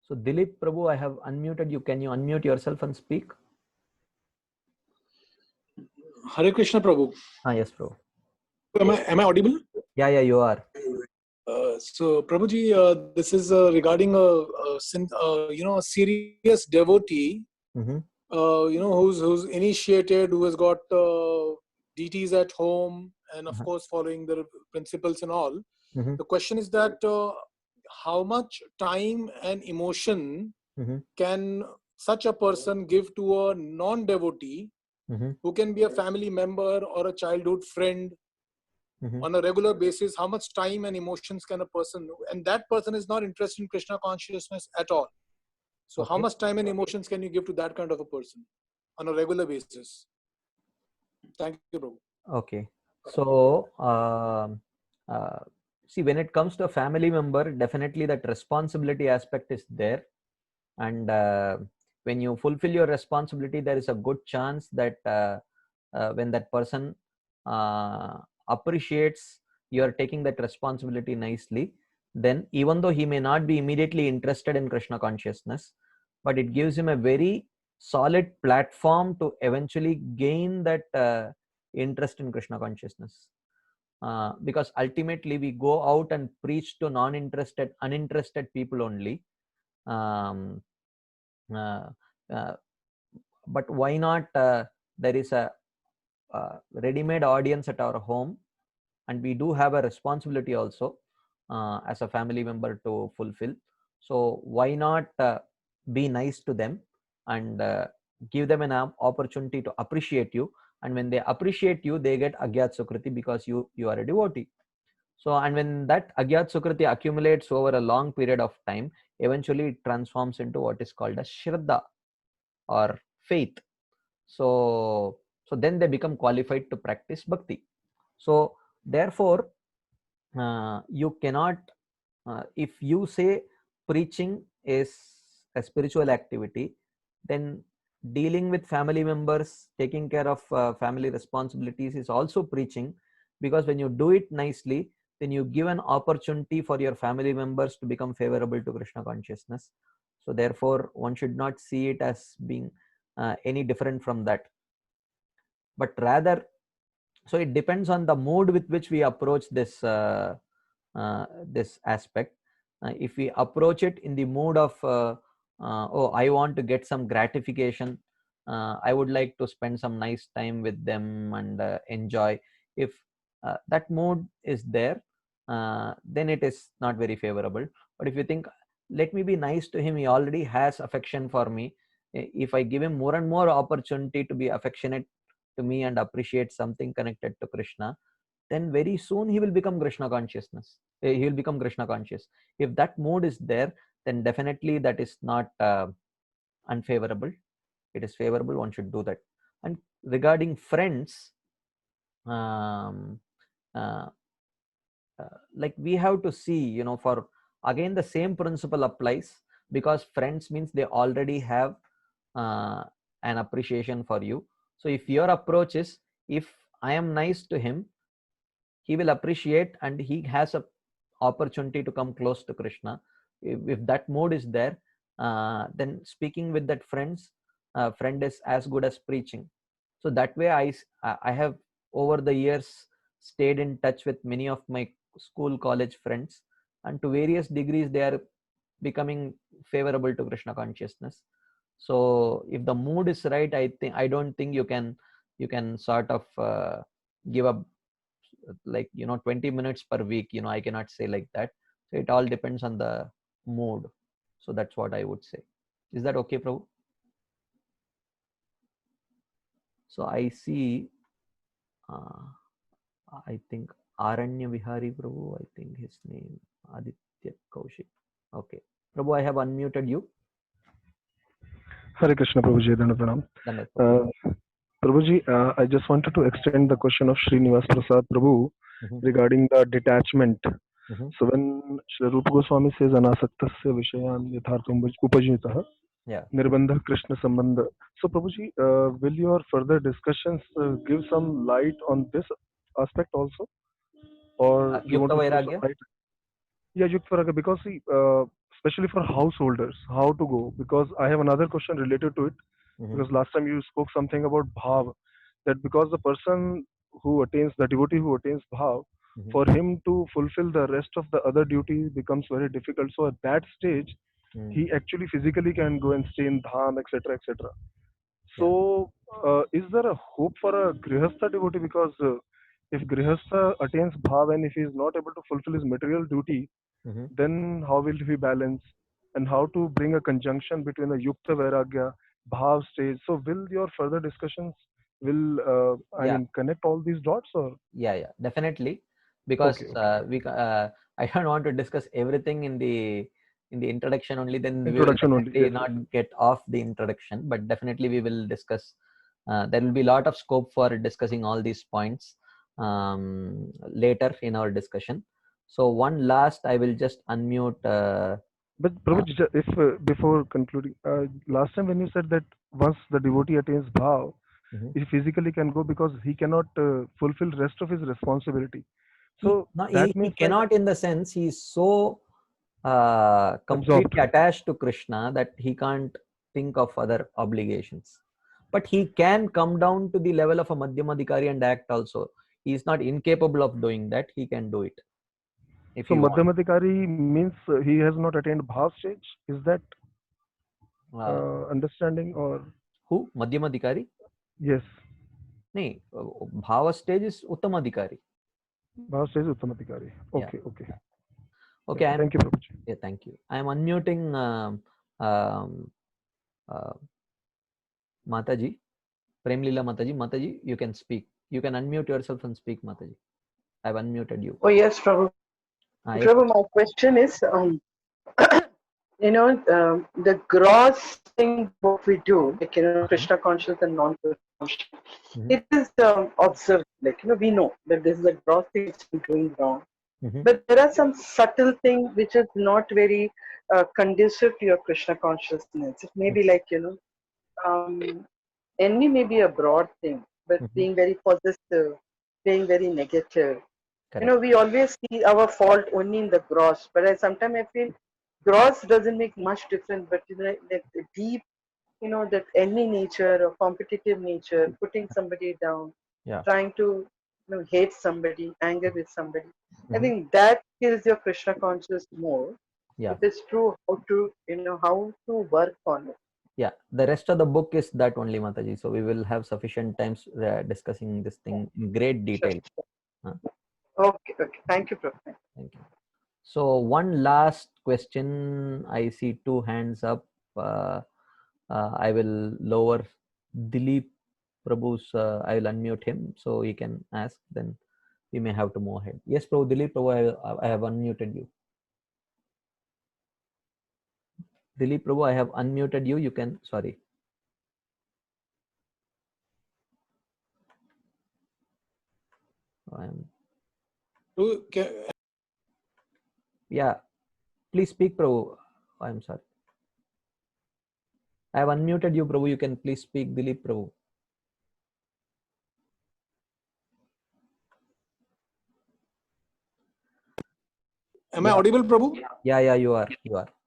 So Dilip Prabhu, I have unmuted you. Can you unmute yourself and speak? Hare Krishna Prabhu. Yes, Prabhu. Am I audible? Yeah, you are. So Prabhuji, this is regarding a serious devotee, who's initiated, who has got deities at home, and of course following the principles and all. The question is that how much time and emotion can such a person give to a non-devotee who can be a family member or a childhood friend on a regular basis? How much time and emotions can a person, and that person is not interested in Krishna consciousness at all. So how much time and emotions can you give to that kind of a person on a regular basis? Thank you, Prabhu. Okay. So see, when it comes to a family member, definitely that responsibility aspect is there. And when you fulfill your responsibility, there is a good chance that when that person appreciates you are taking that responsibility nicely, then even though he may not be immediately interested in Krishna consciousness, but it gives him a very solid platform to eventually gain that interest in Krishna consciousness. Because ultimately we go out and preach to uninterested people only. But why not there is a ready-made audience at our home, and we do have a responsibility also as a family member to fulfill. So why not be nice to them and give them an opportunity to appreciate you, and when they appreciate you, they get Agyat Sukriti because you are a devotee. So, and when that Agyat Sukriti accumulates over a long period of time, eventually it transforms into what is called as Shraddha or faith. So then they become qualified to practice bhakti. So therefore, you cannot, if you say preaching is a spiritual activity, then dealing with family members, taking care of family responsibilities is also preaching, because when you do it nicely, then you give an opportunity for your family members to become favorable to Krishna consciousness. So therefore, one should not see it as being any different from that, but rather, so it depends on the mood with which we approach this this aspect. If we approach it in the mood of oh, I want to get some gratification, I would like to spend some nice time with them and enjoy, if that mood is there, then it is not very favorable. But if you think, let me be nice to him, he already has affection for me, if I give him more and more opportunity to be affectionate to me and appreciate something connected to Krishna, then very soon he will become Krishna consciousness. He will become Krishna conscious. If that mood is there, then definitely that is not unfavorable. It is favorable. One should do that. And regarding friends, like we have to see, you know, for again the same principle applies, because friends means they already have an appreciation for you. So if your approach is, if I am nice to him, he will appreciate and he has a opportunity to come close to Krishna. If that mode is there, then speaking with that friend is as good as preaching. So that way I have over the years stayed in touch with many of my school college friends, and to various degrees they are becoming favorable to Krishna consciousness. So if the mood is right, I don't think you can sort of give up, like, you know, 20 minutes per week, you know, I cannot say like that. So it all depends on the mood. So that's what I would say. Is that okay, Prabhu? So I see I think Aranya Vihari Prabhu, I think his name Aditya Kaushik. Okay, Prabhu, I have unmuted you. Hare Krishna, Prabhuji, Pranam. Prabhuji, I just wanted to extend the question of Srinivas Prasad Prabhu regarding the detachment. So when Shri Rupa Goswami says anasaktasya vishayan yathartham upajitah nirbandha Krishna sambandha. So Prabhuji, will your further discussions give some light on this aspect also? Or you want to throw some light? Yeah, Yukta Vairagya, because see, especially for householders, how to go? Because I have another question related to it. Because last time you spoke something about bhav, that because the person who attains, the devotee who attains bhav, for him to fulfill the rest of the other duties becomes very difficult. So at that stage, he actually physically can go and stay in dham, etc., etc. So is there a hope for a grihastha devotee? Because if grihastha attains bhav and if he is not able to fulfill his material duty, then how will he balance, and how to bring a conjunction between a yukta vairagya bhav stage? So will your further discussions will I mean connect all these dots, or? Yeah, definitely, because I don't want to discuss everything in the introduction only, then we will definitely not get off the introduction, but definitely we will discuss. There will be a lot of scope for discussing all these points later in our discussion. So one last, I will just unmute. But Prabhuji, if before concluding, last time when you said that once the devotee attains bhav, he physically can go because he cannot fulfill rest of his responsibility. So that means he cannot, in the sense he is so completely attached to Krishna that he can't think of other obligations. But he can come down to the level of a Madhyamadhikari and act also. He is not incapable of doing that. He can do it. So Madhyamadhikari means he has not attained bhav stage. Is that understanding, or who? Madhyamadhikari? Yes. No, bhava stage is Uttamadhikari. Bhav stage is Uttamadhikari. Okay, okay. Okay, Thank you, Prabhuji. Yeah, thank you. I am unmuting Mataji, Premlila Mataji. Mataji, you can speak. You can unmute yourself and speak, Mataji. I've unmuted you. Oh, yes, Prabhu. Yes, Prabhu, my question is, the gross thing what we do, like, Krishna conscious and non-Krishna conscious, it is observed, like, we know that this is a gross thing which is doing wrong. But there are some subtle things which is not very conducive to your Krishna consciousness. It may be like, envy may be a broad thing, but being very possessive, being very negative. Correct. We always see our fault only in the gross, but sometimes I feel gross doesn't make much difference, but like the deep, that envy nature or competitive nature, putting somebody down, Yeah. trying to hate somebody, anger with somebody. I think that kills your Krishna conscious more. Yeah. If it's true, how to work on it. Yeah, the rest of the book is that only, Mataji. So we will have sufficient times discussing this thing in great detail. Sure. Okay. Thank you, Professor. Thank you. So one last question. I see 2 hands up. I will lower Dilip Prabhu's. I will unmute him so he can ask. Then we may have to move ahead. Yes, Prabhu. Dilip Prabhu, I have unmuted you. Dilip Prabhu, I have unmuted you. You can. Sorry. Yeah, please speak, Prabhu. I'm sorry. I have unmuted you, Prabhu. You can please speak, Dilip Prabhu. Am I audible, Prabhu? Yeah, you are.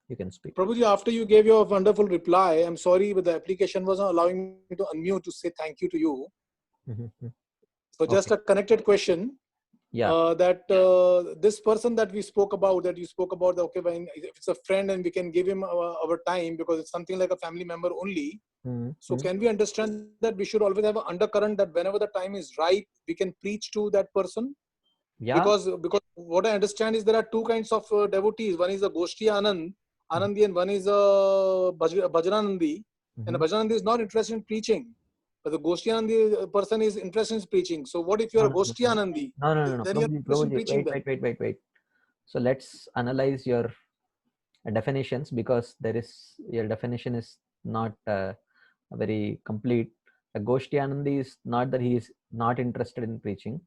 You can speak. Prabhuji, after you gave your wonderful reply, I'm sorry, but the application wasn't allowing me to unmute to say thank you to you. So just a connected question. Yeah. This person that we spoke about, that you spoke about, okay, when if it's a friend and we can give him our time because it's something like a family member only. So can we understand that we should always have an undercurrent that whenever the time is right, we can preach to that person? Yeah. Because what I understand is there are 2 kinds of devotees. One is the Goshti Anandi, and one is Bhajananandi. And the Bhajananandi is not interested in preaching, but the Goshti Anandi person is interested in preaching. So what if you are a Goshti Anandi? No. Then you're interested in preaching. Wait. So let's analyze your definitions, because your definition is not very complete. A Goshti Anandi is not that he is not interested in preaching.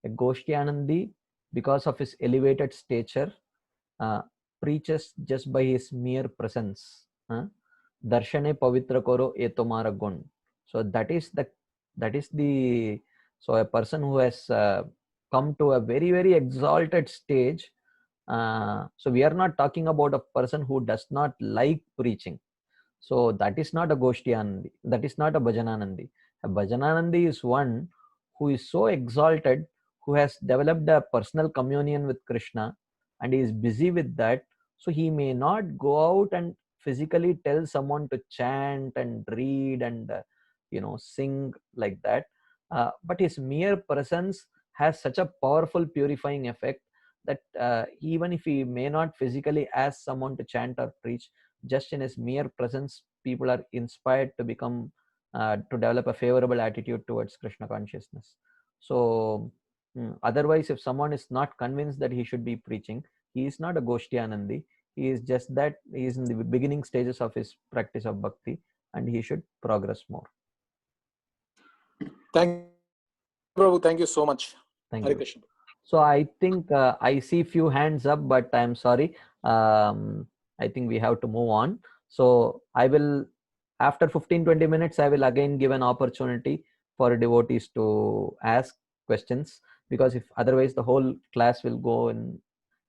A Goshti Anandi, because of his elevated stature, preaches just by his mere presence. Darshane pavitra koro e tomara gun. So that is the so a person who has come to a very, very exalted stage. So we are not talking about a person who does not like preaching. So that is not a Goshti Anandi. That is not a Bhajananandi. A Bhajananandi is one who is so exalted, who has developed a personal communion with Krishna, and he is busy with that. So he may not go out and physically tell someone to chant and read and sing like that. But his mere presence has such a powerful purifying effect that even if he may not physically ask someone to chant or preach, just in his mere presence, people are inspired to become to develop a favorable attitude towards Krishna consciousness. So otherwise, if someone is not convinced that he should be preaching, he is not a Goshti Anandi. He is just that he is in the beginning stages of his practice of bhakti, and he should progress more. Thank you, Prabhu. Thank you so much. Thank Hare you. Krishna. So I think I see few hands up, but I'm sorry. I think we have to move on. So I will, after 15-20 minutes, I will again give an opportunity for devotees to ask questions, because if otherwise the whole class will go in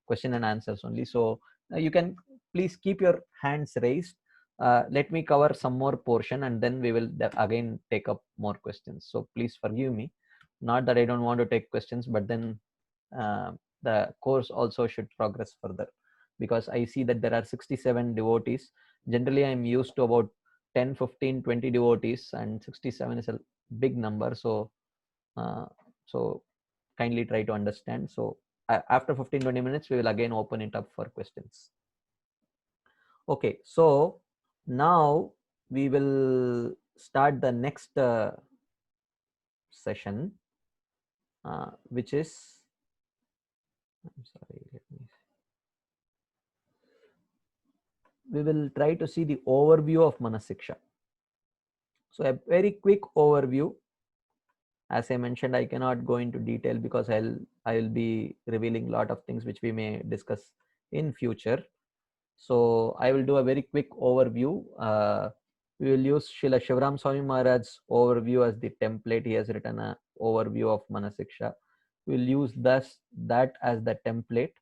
question and answers only. So you can please keep your hands raised. Let me cover some more portion, and then we will again take up more questions. So please forgive me. Not that I don't want to take questions, but then the course also should progress further, because I see that there are 67 devotees. Generally, I'm used to about 10, 15, 20 devotees, and 67 is a big number. So kindly try to understand. So after 15-20 minutes, we will again open it up for questions. Okay, so now we will start the next session, which is, I'm sorry, we will try to see the overview of Manasiksha. So a very quick overview. As I mentioned, I cannot go into detail because I will be revealing a lot of things which we may discuss in future. So I will do a very quick overview. We will use Srila Shivaram Swami Maharaj's overview as the template. He has written an overview of Manasiksha. We will use that as the template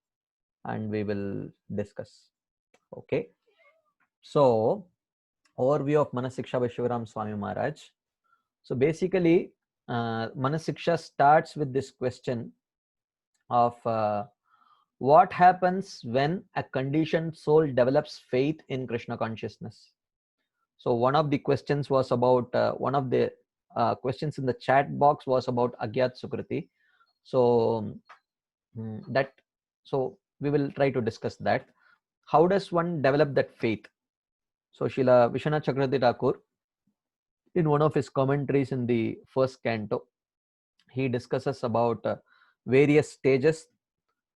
and we will discuss. Okay. So overview of Manasiksha by Shivaram Swami Maharaj. So basically, Manasiksha starts with this question of what happens when a conditioned soul develops faith in Krishna consciousness. So one of the questions was about, one of the questions in the chat box was about Agyat Sukriti. So so we will try to discuss that. How does one develop that faith? So Srila Vishwanath Chakravarti Thakur, in one of his commentaries in the first canto, he discusses about various stages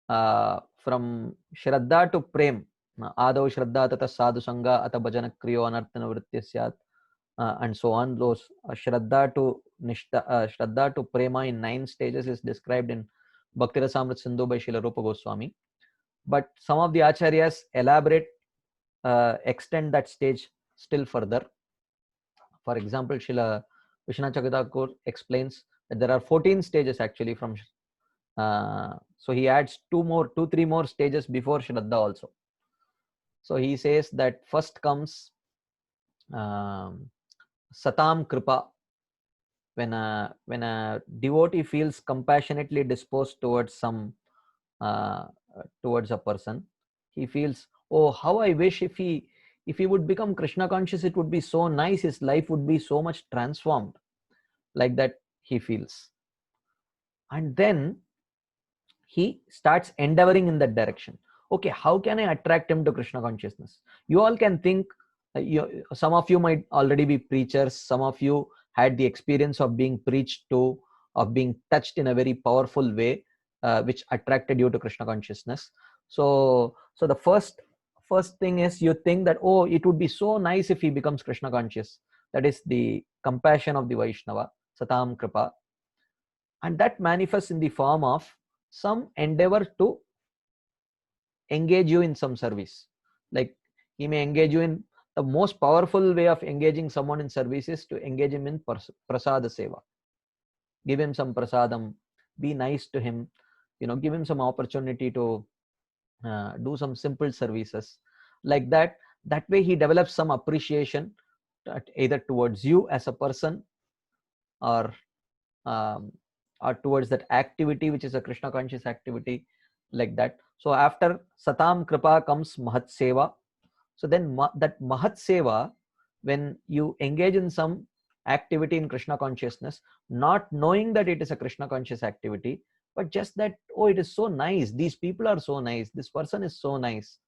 from Shraddha to Prem. Adau Shraddha tata sadhu sangha ata bhajana kriyo anartana vrittya syat, and so on. Those Shraddha to Prema in 9 stages is described in Bhakti Rasamrita Sindhu by Srila Rupa Goswami. But some of the acharyas elaborate, extend that stage still further. For example, Srila Vishwanath Chakravarti Thakur explains that there are 14 stages actually from. So he adds 2-3 more stages before Shraddha also. So he says that first comes Satam Kripa, when a devotee feels compassionately disposed towards towards a person. He feels, oh, how I wish if he would become Krishna conscious, it would be so nice, his life would be so much transformed. Like that he feels. And then he starts endeavoring in that direction. Okay, how can I attract him to Krishna consciousness? You all can think, some of you might already be preachers, some of you had the experience of being preached to, of being touched in a very powerful way, which attracted you to Krishna consciousness. So the first thing is, you think that, oh, it would be so nice if he becomes Krishna conscious. That is the compassion of the Vaishnava, Satam Kripa. And that manifests in the form of some endeavor to engage you in some service. Like he may engage you in, the most powerful way of engaging someone in service is to engage him in prasada seva. Give him some prasadam, be nice to him, give him some opportunity to do some simple services. Like that way he develops some appreciation either towards you as a person or towards that activity which is a Krishna conscious activity, like that. So after Satam Kripa comes Mahat Seva. So then that Mahat Seva, when you engage in some activity in Krishna consciousness, not knowing that it is a Krishna conscious activity, but just that, oh, it is so nice, these people are so nice, this person is so nice.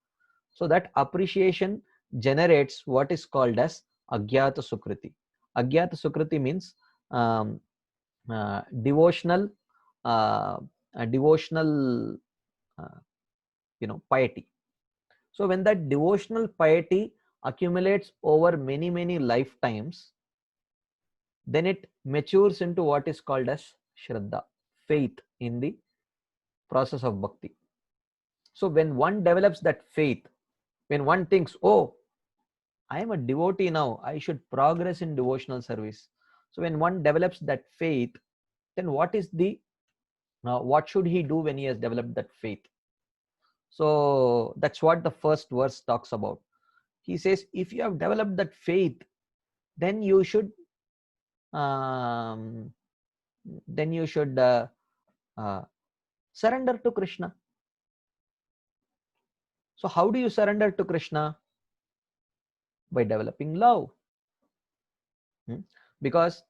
So that appreciation generates what is called as Agyata Sukriti. Agyata Sukriti means devotional piety. So when that devotional piety accumulates over many lifetimes, then it matures into what is called as Shraddha, faith in the process of bhakti. So when one develops that faith, when one thinks, oh, I am a devotee now, I should progress in devotional service. So when one develops that faith, then what should he do when he has developed that faith? So that's what the first verse talks about. He says, if you have developed that faith, then you should surrender to Krishna. So how do you surrender to Krishna? By developing love. Because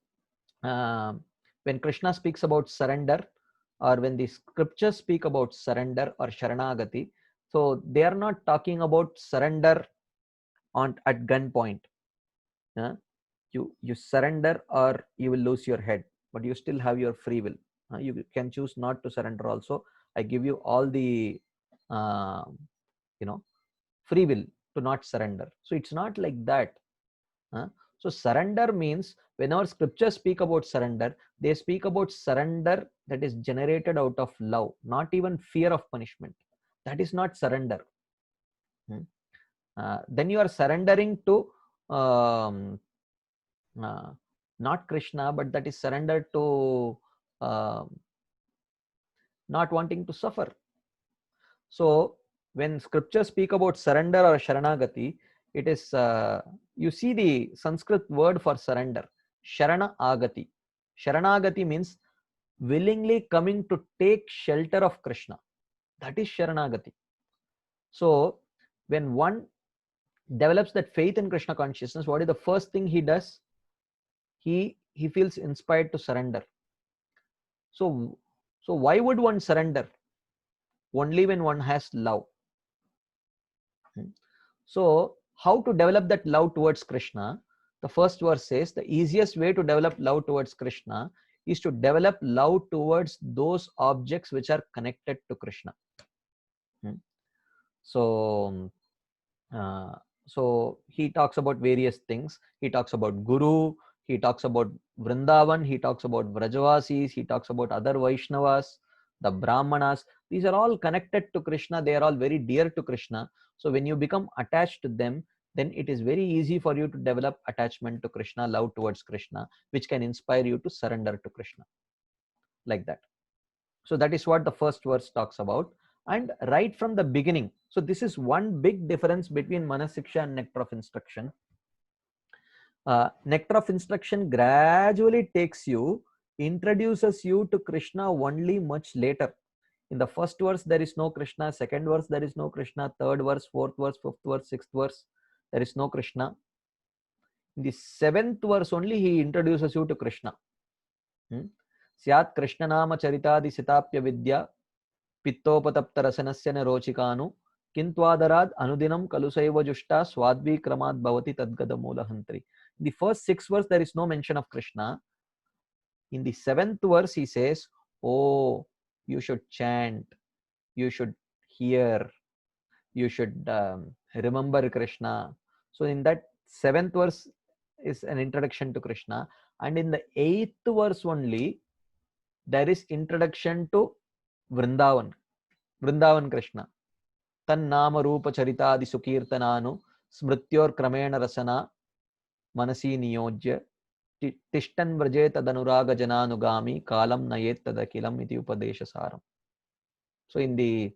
when Krishna speaks about surrender, or when the scriptures speak about surrender or Sharanagati, so they are not talking about surrender at gunpoint. You surrender or you will lose your head, but you still have your free will. You can choose not to surrender also. I give you all the free will to not surrender. So it's not like that. So surrender means whenever scriptures speak about surrender, they speak about surrender that is generated out of love, not even fear of punishment. That is not surrender. Then you are surrendering to not Krishna, but that is surrender to not wanting to suffer. So when scriptures speak about surrender or Sharanagati, it is, you see the Sanskrit word for surrender, Sharana Agati. Sharanagati means willingly coming to take shelter of Krishna. That is Sharanagati. So when one develops that faith in Krishna consciousness, what is the first thing he does? He feels inspired to surrender. So why would one surrender? Only when one has love. So how to develop that love towards Krishna? The first verse says the easiest way to develop love towards Krishna is to develop love towards those objects which are connected to Krishna. So he talks about various things. He talks about Guru, he talks about Vrindavan, he talks about Vrajavasis, he talks about other Vaishnavas, the Brahmanas. These are all connected to Krishna. They are all very dear to Krishna. So when you become attached to them, then it is very easy for you to develop attachment to Krishna, love towards Krishna, which can inspire you to surrender to Krishna. Like that. So that is what the first verse talks about. And right from the beginning, so this is one big difference between Manasiksha and Nectar of Instruction. Nectar of Instruction gradually takes you, introduces you to Krishna only much later. In the first verse, there is no Krishna. Second verse, there is no Krishna. Third verse, fourth verse, fifth verse, sixth verse, there is no Krishna. In the seventh verse only, he introduces you to Krishna. Syat Krishna Nama Charitadi Sitapya Vidya Pittopatapta Rasanasya Rochikanu Kintwadarad Anudinam Kalusaiva Jushta Swadvi Kramad Bhavati Tadgada Mulahantri. In the first 6 verse, there is no mention of Krishna. In the 7th verse, he says, oh, you should chant, you should hear, you should remember Krishna. So in that 7th verse is an introduction to Krishna. And in the 8th verse only, there is introduction to Vrindavan Krishna. Tan nama rupa charitadi sukirtananu smrityor kramena rasana manasi niyojya tishtan vrajeta danuraga jananugami kalam nayet tadakilam iti upadesha saram. So in the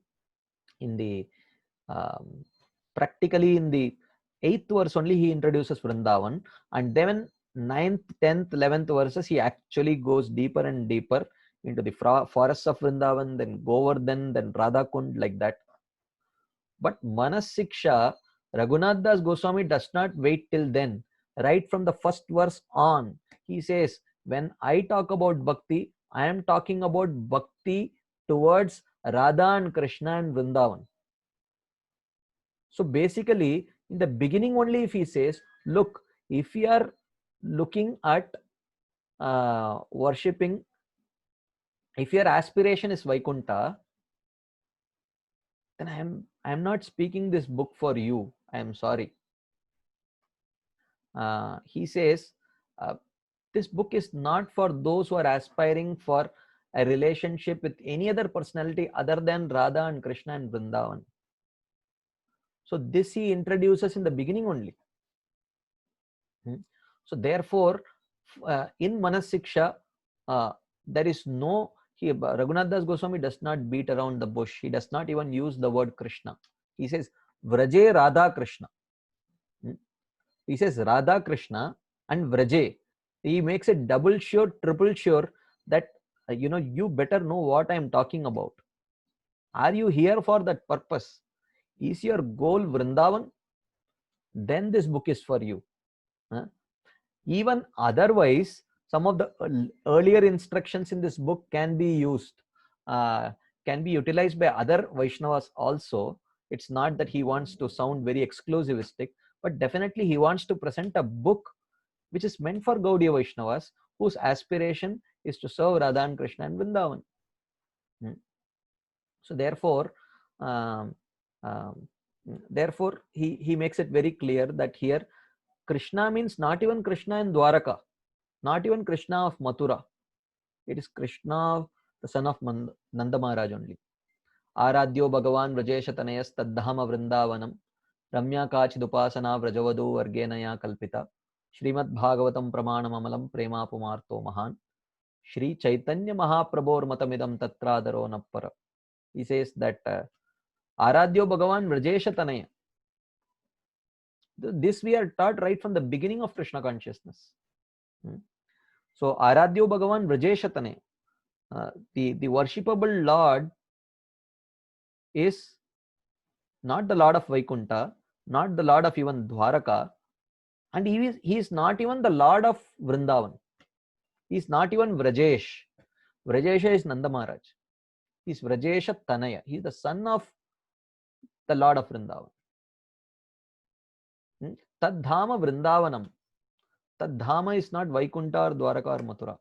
practically in the 8th verse only he introduces Vrindavan, and then 9th, 10th, 11th verses he actually goes deeper and deeper into the forests of Vrindavan, then Govardhan, then Radhakund, like that. But Manasiksha, Raghunath Das Goswami does not wait till then. Right from the first verse on, he says, when I talk about bhakti, I am talking about bhakti towards Radha and Krishna and Vrindavan. So basically, in the beginning only, if he says, look, if you are looking at worshipping, if your aspiration is Vaikuntha, then I am not speaking this book for you. I am sorry. He says, this book is not for those who are aspiring for a relationship with any other personality other than Radha and Krishna and Vrindavan. So this he introduces in the beginning only. So therefore, in Manasiksha, there is no, Raghunath Das Goswami does not beat around the bush. He does not even use the word Krishna. He says, Vraje Radha Krishna. He says Radha Krishna and Vraje. He makes it double sure, triple sure that, you better know what I am talking about. Are you here for that purpose? Is your goal Vrindavan? Then this book is for you. Even otherwise, some of the earlier instructions in this book can be used. can be utilized by other Vaishnavas also. It's not that he wants to sound very exclusivistic, but definitely he wants to present a book which is meant for Gaudiya Vaishnavas, whose aspiration is to serve Radha and Krishna and Vrindavan. So therefore, he makes it very clear that here Krishna means not even Krishna in Dwaraka, not even Krishna of Mathura. It is Krishna, the son of Nanda Maharaj only. Aradhyo Bhagavan Vrajesha Tanayas Taddhama Vrindavanam Ramya Kachidupasana Vrajavadu Vargenaya Kalpita Srimad Bhagavatam Pramanam Amalam Prema Pumarto Mahan Shri Chaitanya Mahaprabhor Matamidam Tatradaro Nappara. He says that Aradhyo Bhagavan Vrajesha Tanaya. This we are taught right from the beginning of Krishna consciousness. So Aradhyo Bhagavan Vrajesha Tanaya. The worshipable Lord is not the Lord of Vaikuntha, not the Lord of even Dwaraka, and he is not even the Lord of Vrindavan. He is not even Vrajesh. Vrajesha is Nanda Maharaj. He is Vrajesha Tanaya. He is the son of the Lord of Vrindavan. Tadhama Vrindavanam. Tadhama is not Vaikuntha or Dwaraka or Mathura.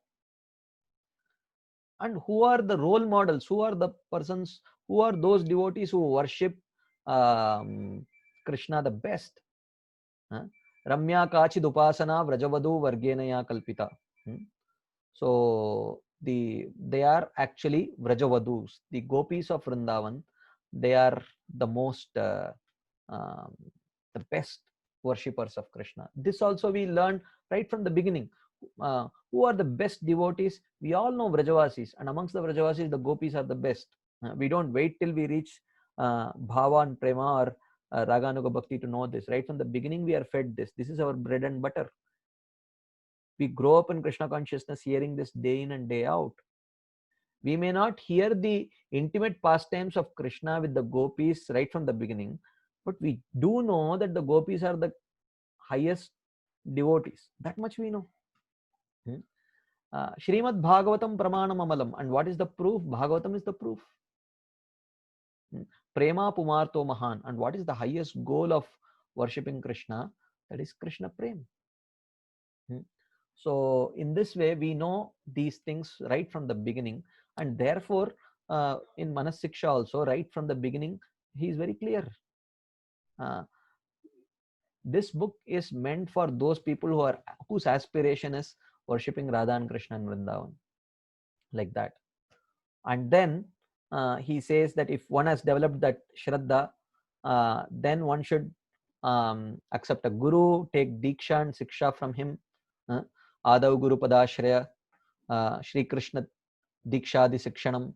And who are the role models? Who are the persons? Who are those devotees who worship Krishna the best? Ramya Kachid Upasana Vrajavadu Vargenaya Kalpita. So they are actually Vrajavadus, the gopis of Vrindavan. They are the most, the best worshippers of Krishna. This also we learned right from the beginning. Who are the best devotees? We all know Vrajavasis, and amongst the Vrajavasis, the gopis are the best. We don't wait till we reach Bhava and Prema or Raganuga Bhakti to know this. Right from the beginning, we are fed this. This is our bread and butter. We grow up in Krishna consciousness, hearing this day in and day out. We may not hear the intimate pastimes of Krishna with the gopis right from the beginning, but we do know that the gopis are the highest devotees. That much we know. Srimad Bhagavatam Pramanam Amalam. And what is the proof? Bhagavatam is the proof. Prema Pumarto Mahan. And what is the highest goal of worshipping Krishna? That is Krishna Prem. So in this way, we know these things right from the beginning. And therefore, in Manas Siksha also, right from the beginning, he is very clear. This book is meant for those people whose aspiration is worshipping Radha and Krishna and Vrindavan. Like that. And then he says that if one has developed that Shraddha, then one should accept a guru, take Diksha and Siksha from him. Adav Guru Padashraya, Shri Krishna Dikshadi Sikshanam,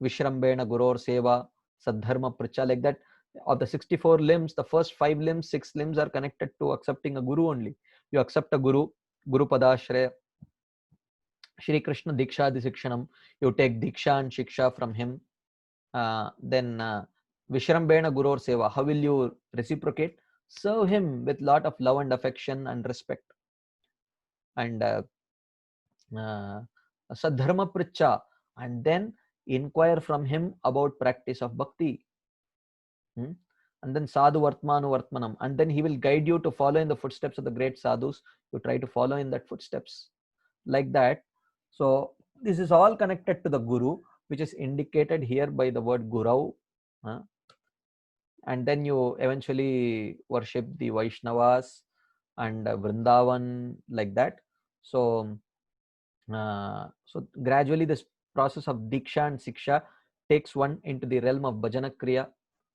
Vishrambena Guror Seva, Sadharma Pracha, like that. Of the 64 limbs, the first 5 limbs, 6 limbs are connected to accepting a guru only. You accept a guru, Guru Padashraya, Shri Krishna Dikshadi Sikshanam, you take Diksha and Shiksha from him. Then Vishrambena Guror Seva, how will you reciprocate? Serve him with lot of love and affection and respect. And Sadharma Pracha, and then inquire from him about practice of bhakti. And then Sadhu Vartmanu Vartmanam, and then he will guide you to follow in the footsteps of the great sadhus. You try to follow in that footsteps. Like that. So this is all connected to the guru, which is indicated here by the word Gurau. And then you eventually worship the Vaishnavas and Vrindavan, like that. So, so gradually this process of Diksha and Siksha takes one into the realm of Bhajana Kriya,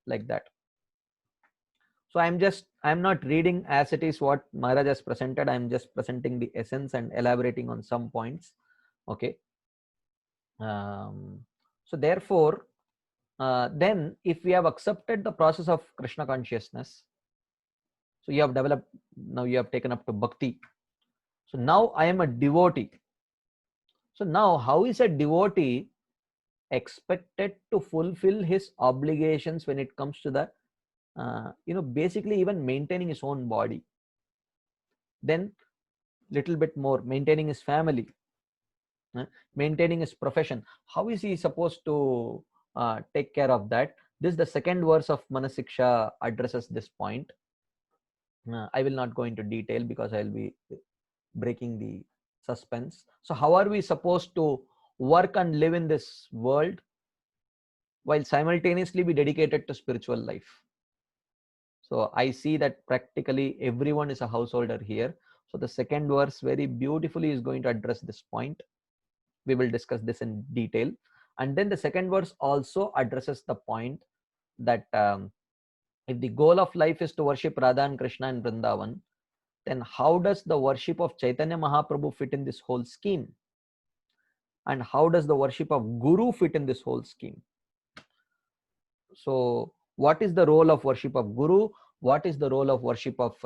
like that. So I'm not reading as it is what Maharaj has presented. I'm just presenting the essence and elaborating on some points. Okay. So therefore, then if we have accepted the process of Krishna consciousness, so you have developed, now you have taken up to bhakti. So now I am a devotee. So now how is a devotee expected to fulfill his obligations when it comes to the, basically even maintaining his own body? Then little bit more, maintaining his family. maintaining his profession. How is he supposed to take care of that? This, the second verse of Manasiksha addresses this point. I will not go into detail because I will be breaking the suspense. So how are we supposed to work and live in this world while simultaneously be dedicated to spiritual life? So I see that practically everyone is a householder here. So the second verse very beautifully is going to address this point. We will discuss this in detail. And then the second verse also addresses the point that if the goal of life is to worship Radha and Krishna in Vrindavan, then how does the worship of Chaitanya Mahaprabhu fit in this whole scheme? And how does the worship of Guru fit in this whole scheme? So what is the role of worship of Guru? What is the role of worship of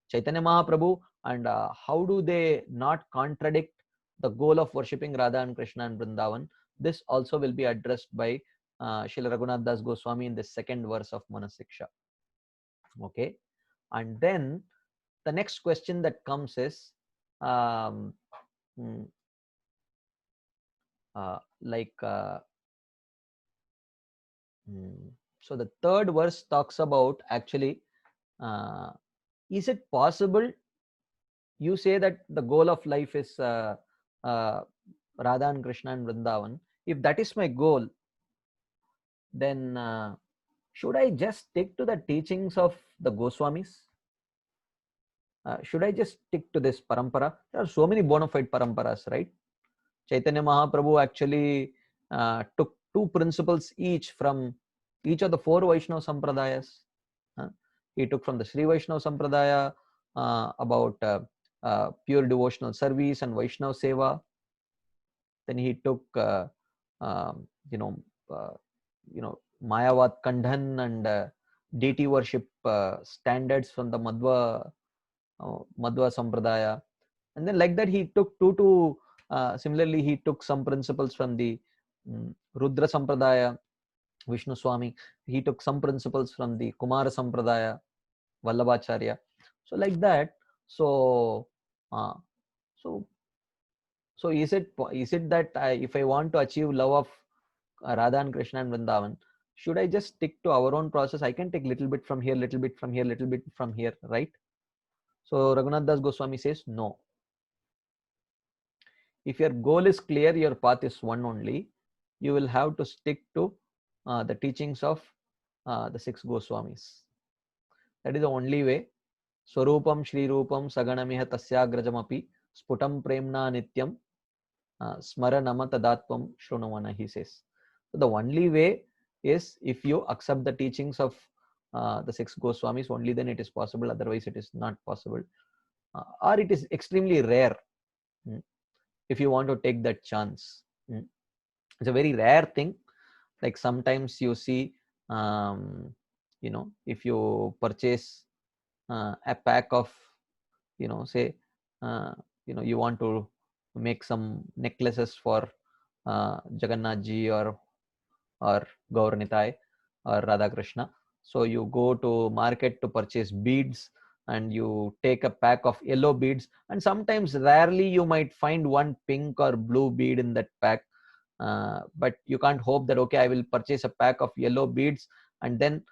Chaitanya Mahaprabhu? And how do they not contradict the goal of worshipping Radha and Krishna and Vrindavan? This also will be addressed by Srila Raghunath Das Goswami in the second verse of Manasiksha. Okay. And then the next question that comes is so the third verse talks about actually, is it possible, you say that the goal of life is Radha and Krishna and Vrindavan. If that is my goal, then should I just stick to the teachings of the Goswamis? Should I just stick to this parampara? There are so many bona fide paramparas, right? Chaitanya Mahaprabhu actually took two principles each from each of the four Vaishnava Sampradayas. He took from the Sri Vaishnava Sampradaya about pure devotional service and Vaishnava Seva. Then he took, Mayavad Kandhan and deity worship standards from the Madhva Sampradaya. And then like that he took similarly he took some principles from the Rudra Sampradaya, Vishnu Swami. He took some principles from the Kumara Sampradaya, Vallabhacharya. So like that. So is it that if I want to achieve love of Radha and Krishna and Vrindavan, should I just stick to our own process? I can take little bit from here, little bit from here, little bit from here, right? So Raghunath Das Goswami says no. If your goal is clear, your path is one only, you will have to stick to the teachings of the six Goswamis. That is the only way. Swarupam Shri Rupam Saganamiha Tasyagrajamapi Sputam Premna Nityam Smaranama Tadatvam Shrunavana, he says. So the only way is if you accept the teachings of the six Goswamis, only then it is possible, otherwise it is not possible. Or it is extremely rare if you want to take that chance. It's a very rare thing. Like sometimes you see, if you purchase a pack of, say, you want to make some necklaces for Jagannath Ji or Gaur Nitai or Radha Krishna. So you go to market to purchase beads and you take a pack of yellow beads, and sometimes rarely you might find one pink or blue bead in that pack. But you can't hope that, okay, I will purchase a pack of yellow beads and then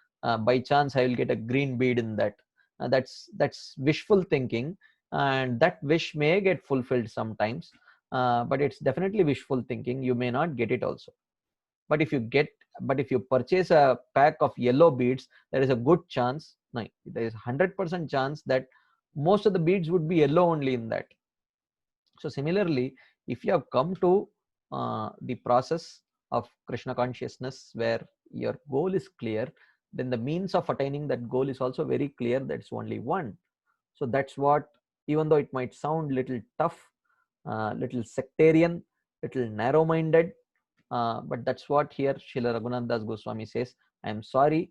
by chance I will get a green bead in that. That's wishful thinking, and that wish may get fulfilled sometimes, but it's definitely wishful thinking. You may not get it also. But if you purchase a pack of yellow beads, there is a good chance, there is 100% chance that most of the beads would be yellow only in that. So similarly, if you have come to the process of Krishna consciousness where your goal is clear, then the means of attaining that goal is also very clear. That's only one. So that's what, even though it might sound little tough, little sectarian, little narrow-minded, but that's what here Srila Raghunath Das Goswami says. I am sorry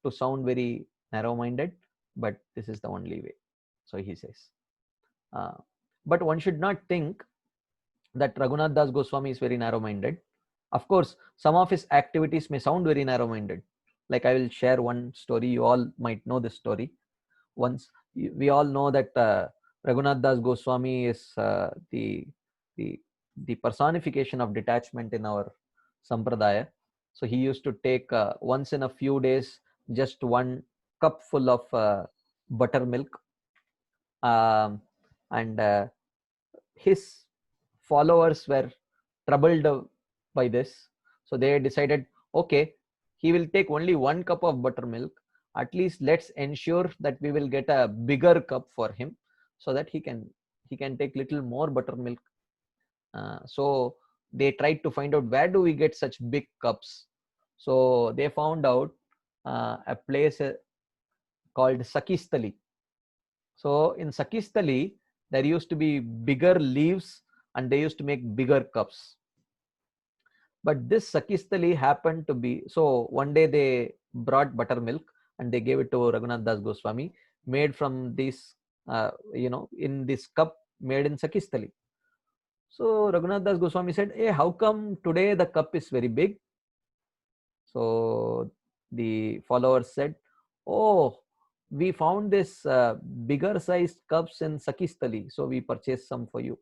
to sound very narrow-minded, but this is the only way. So he says. But one should not think that Raghunath Das Goswami is very narrow-minded. Of course, some of his activities may sound very narrow-minded. Like I will share one story. You all might know this story. Once we all know that Raghunath Das Goswami is the the personification of detachment in our sampradaya. So he used to take once in a few days just 1 cup full of buttermilk, and his followers were troubled by this. So they decided, okay, he will take only 1 cup of buttermilk. At least let's ensure that we will get a bigger cup for him, so that he can take little more buttermilk. So they tried to find out, where do we get such big cups? So they found out a place called Sakistali. So in Sakistali, there used to be bigger leaves and they used to make bigger cups. But this Sakistali happened to be, so one day they brought buttermilk and they gave it to Raghunath Das Goswami, made from this, in this cup made in Sakistali. So Raghunath Das Goswami said, hey, how come today the cup is very big? So the followers said, oh, we found this bigger sized cups in Sakistali, so we purchased some for you.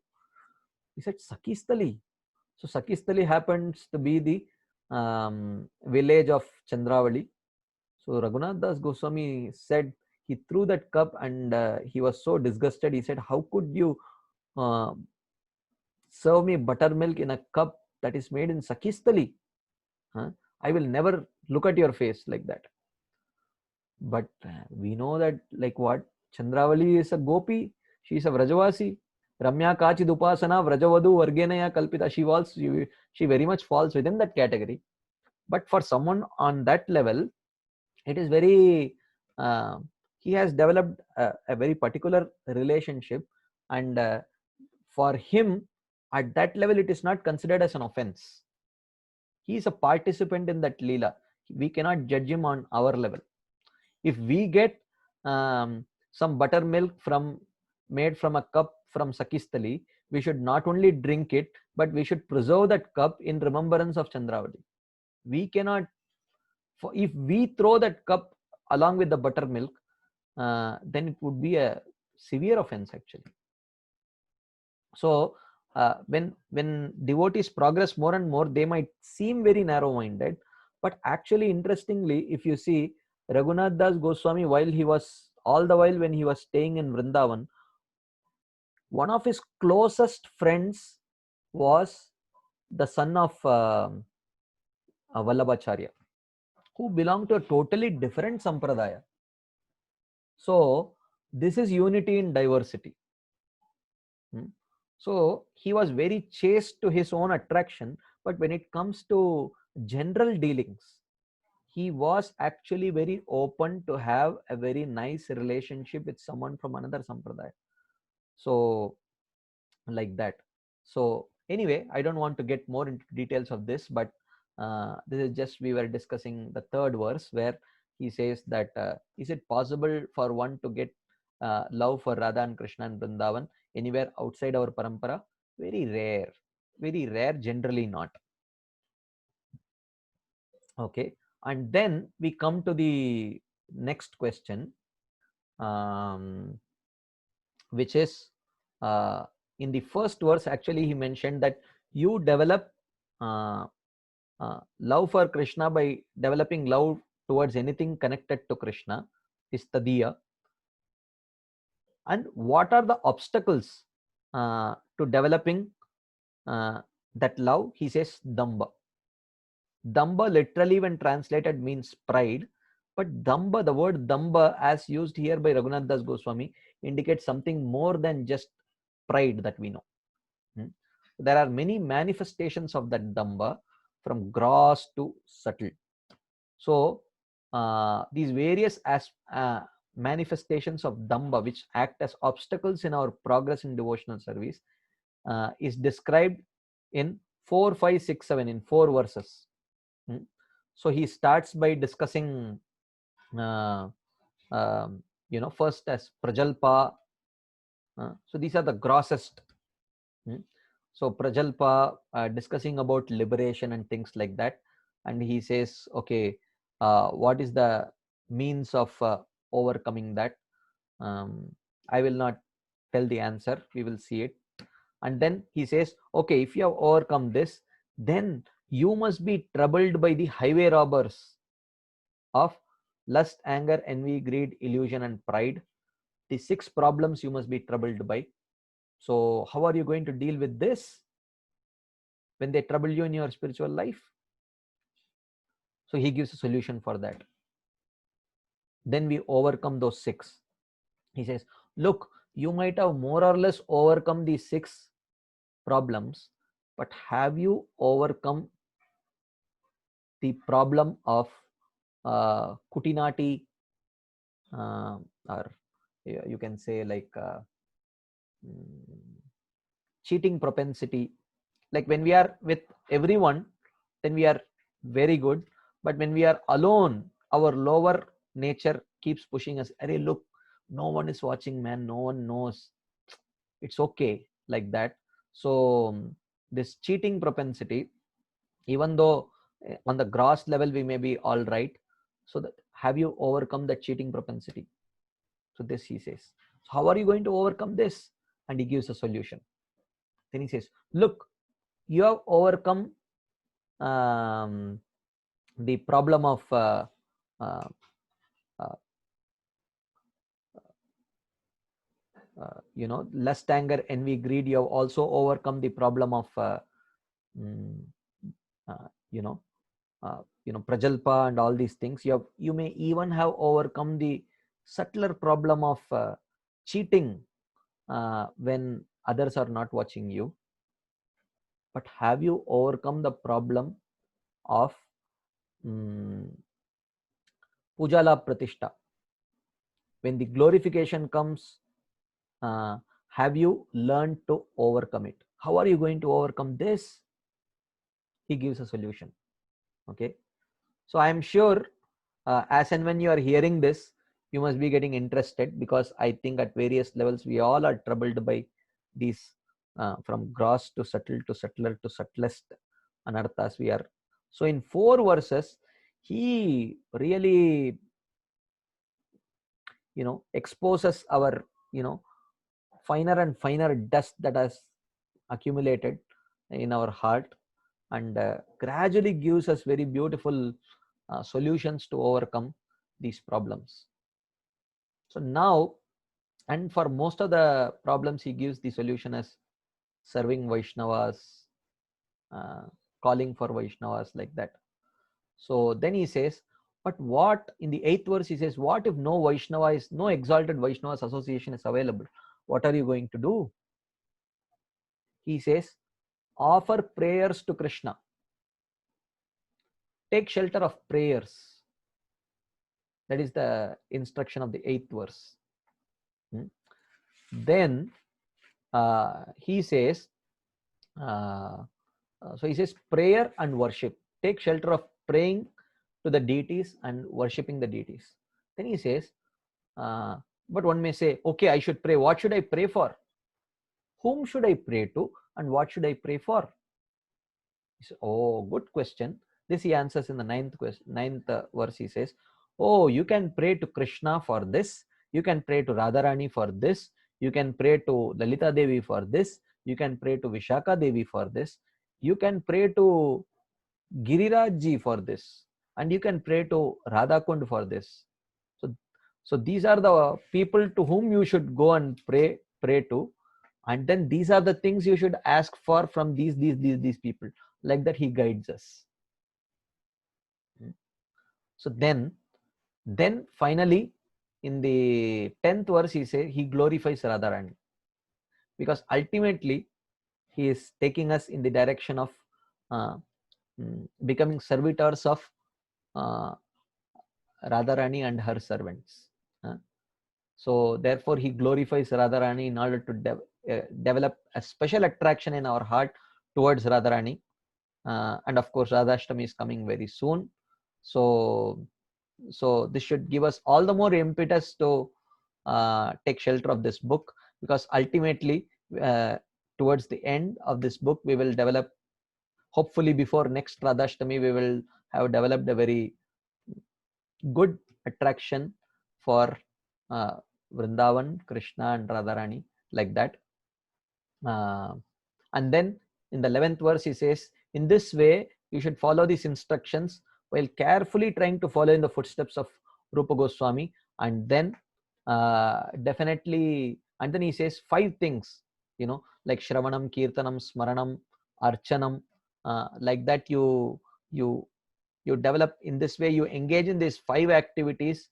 He said, Sakistali? So Sakistali happens to be the village of Chandravali. So Raghunath Das Goswami said, he threw that cup and he was so disgusted. He said, how could you serve me buttermilk in a cup that is made in Sakistali? I will never look at your face like that. But we know that, like what? Chandravali is a gopi. She is a Vrajavasi. Ramya Kachid Upasana Vrajavadu Vargenaya Kalpita. She very much falls within that category. But for someone on that level, it is very, he has developed a very particular relationship, and for him, at that level, it is not considered as an offense. He is a participant in that Leela. We cannot judge him on our level. If we get some buttermilk made from a cup from Sakistali, we should not only drink it, but we should preserve that cup in remembrance of Chandravali. We cannot, if we throw that cup along with the buttermilk, then it would be a severe offense actually. So when devotees progress more and more, they might seem very narrow-minded, but actually, interestingly, if you see, Raghunath Das Goswami, when he was staying in Vrindavan, one of his closest friends was the son of Vallabhacharya, who belonged to a totally different sampradaya. So this is unity in diversity. So he was very chaste to his own attraction, but when it comes to general dealings, he was actually very open to have a very nice relationship with someone from another sampradaya. So like that. So anyway, I don't want to get more into details of this, but this is just, we were discussing the third verse where he says that is it possible for one to get love for Radha and Krishna and Vrindavan anywhere outside our parampara? Very rare, generally not. Okay, and then we come to the next question, which is in the first verse. Actually, he mentioned that you develop love for Krishna by developing love towards anything connected to Krishna, is tadiya. And what are the obstacles to developing that love? He says damba. Damba literally, when translated, means pride, but damba, the word damba as used here by Raghunath Das Goswami, indicates something more than just pride that we know. There are many manifestations of that damba, from gross to subtle. So these various manifestations of damba, which act as obstacles in our progress in devotional service, is described in 4, 5, 6, 7 in 4 verses. So he starts by discussing first as prajalpa. So these are the grossest. So prajalpa, discussing about liberation and things like that, and he says, okay, what is the means of overcoming that? I will not tell the answer, we will see it. And then he says, okay, if you have overcome this, then you must be troubled by the highway robbers of lust, anger, envy, greed, illusion, and pride. The 6 problems you must be troubled by. So how are you going to deal with this when they trouble you in your spiritual life? So he gives a solution for that. Then we overcome those 6. He says, look, you might have more or less overcome these 6 problems, but have you overcome the problem of kutinati, or you can say like cheating propensity? Like when we are with everyone, then we are very good, but when we are alone, our lower nature keeps pushing us. Arey, look, no one is watching, man, no one knows, it's okay, like that. So this cheating propensity, even though on the gross level we may be all right, so that have you overcome that cheating propensity? So this he says, how are you going to overcome this? And he gives a solution. Then he says, look, you have overcome the problem of lust, anger, envy, greed. You have also overcome the problem of prajalpa and all these things. You may even have overcome the subtler problem of cheating when others are not watching you. But have you overcome the problem of pujala pratishta? When the glorification comes, have you learned to overcome it? How are you going to overcome this? He gives a solution. Okay, so I am sure as and when you are hearing this, you must be getting interested, because I think at various levels we all are troubled by these from gross to subtle to subtler to subtlest anarthas. We are so in 4 verses he really exposes our finer and finer dust that has accumulated in our heart, and gradually gives us very beautiful solutions to overcome these problems. So now, and for most of the problems he gives the solution as serving Vaishnavas, calling for Vaishnavas, like that. So then he says, but what, in the 8th verse he says, what if no exalted Vaishnavas association is available? What are you going to do? He says, offer prayers to Krishna. Take shelter of prayers. That is the instruction of the 8th verse. Then he says, so he says prayer and worship. Take shelter of praying to the deities and worshipping the deities. Then he says, but one may say, okay, I should pray. What should I pray for? Whom should I pray to, and what should I pray for? He says, oh, good question. This he answers in the 9th verse. He says, oh, you can pray to Krishna for this. You can pray to Radharani for this. You can pray to Lalita Devi for this. You can pray to Vishaka Devi for this. You can pray to Giriraj Ji for this. And you can pray to Radhakund for this. So these are the people to whom you should go and pray to. And then these are the things you should ask for from these people. Like that he guides us. So then finally in the 10th verse he says he glorifies Radharani, because ultimately he is taking us in the direction of becoming servitors of Radharani and her servants. So therefore he glorifies Radharani in order to develop a special attraction in our heart towards Radharani. And of course Radhashtami is coming very soon. So this should give us all the more impetus to take shelter of this book, because ultimately towards the end of this book we will develop, hopefully before next Radhashtami, we will have developed a very good attraction for Vrindavan, Krishna and Radharani, like that. And then in the 11th verse, he says, in this way, you should follow these instructions while carefully trying to follow in the footsteps of Rupa Goswami. And then definitely, and then he says 5 things, like Shravanam, Kirtanam, Smaranam, Archanam, like that you develop in this way, you engage in these 5 activities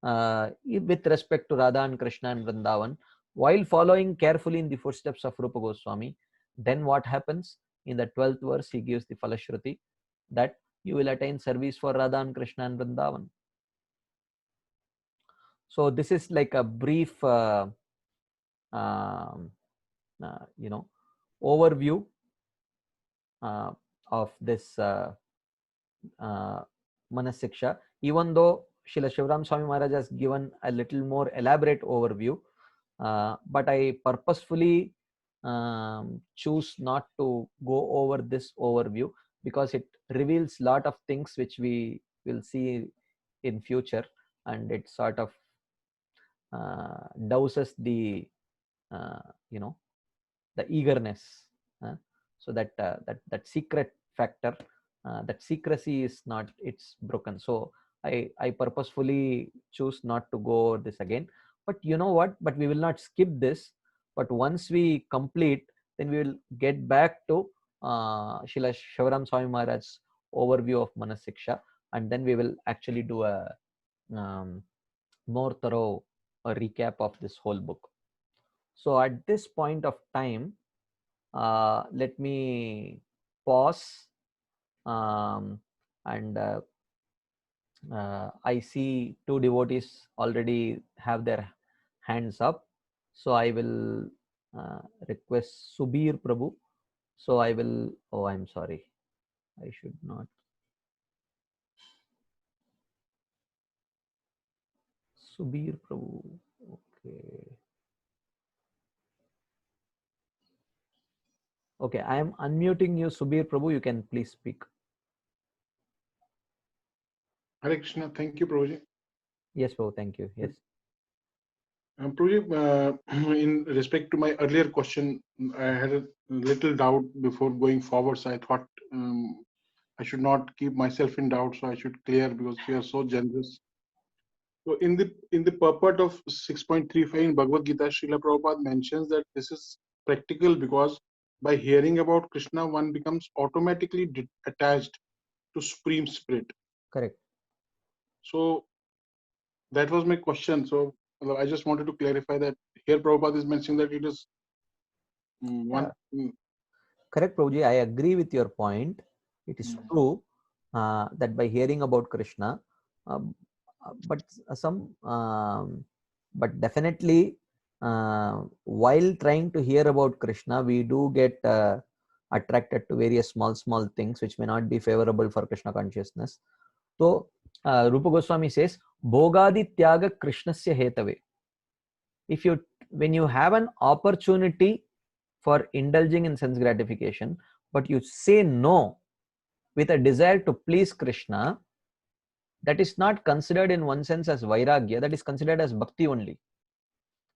with respect to Radha and Krishna and Vrindavan, while following carefully in the footsteps of Rupa Goswami. Then what happens? In the 12th verse, he gives the Falashruti that you will attain service for Radha and Krishna and Vrindavan. So this is like a brief, overview of this Manasiksha. Even though Srila Shivaram Swami Maharaj has given a little more elaborate overview, but I purposefully choose not to go over this overview because it reveals a lot of things which we will see in future, and it sort of douses the the eagerness, so that that secret factor, that secrecy is not, it's broken. So I purposefully choose not to go over this again. But you know what, but we will not skip this, but once we complete, then we will get back to Srila Shivaram Swami Maharaj's overview of Manasiksha, and then we will actually do a more thorough recap of this whole book. So at this point of time, let me pause, and I see 2 devotees already have their hands up. So I will request Subir Prabhu. So I will, oh, I'm sorry, I should not. Subir Prabhu, okay. Okay, I am unmuting you, Subir Prabhu. You can please speak. Hare Krishna. Thank you, Prabhuji. Yes, Prabhu. Thank you. Yes. Prabhuji, in respect to my earlier question, I had a little doubt before going forward. So I thought I should not keep myself in doubt. So I should clear, because you are so generous. So in the purport of 6.35 in Bhagavad Gita, Srila Prabhupada mentions that this is practical because by hearing about Krishna, one becomes automatically attached to Supreme Spirit. Correct. So that was my question. So I just wanted to clarify that here Prabhupada is mentioning that it is one. Correct, Prabhuji. I agree with your point. It is true that by hearing about Krishna, but definitely while trying to hear about Krishna, we do get attracted to various small things which may not be favorable for Krishna consciousness. So Rupa Goswami says, Bhogadi Tyaga Krishnasya Hetave. When you have an opportunity for indulging in sense gratification, but you say no with a desire to please Krishna, that is not considered in one sense as vairagya, that is considered as bhakti only.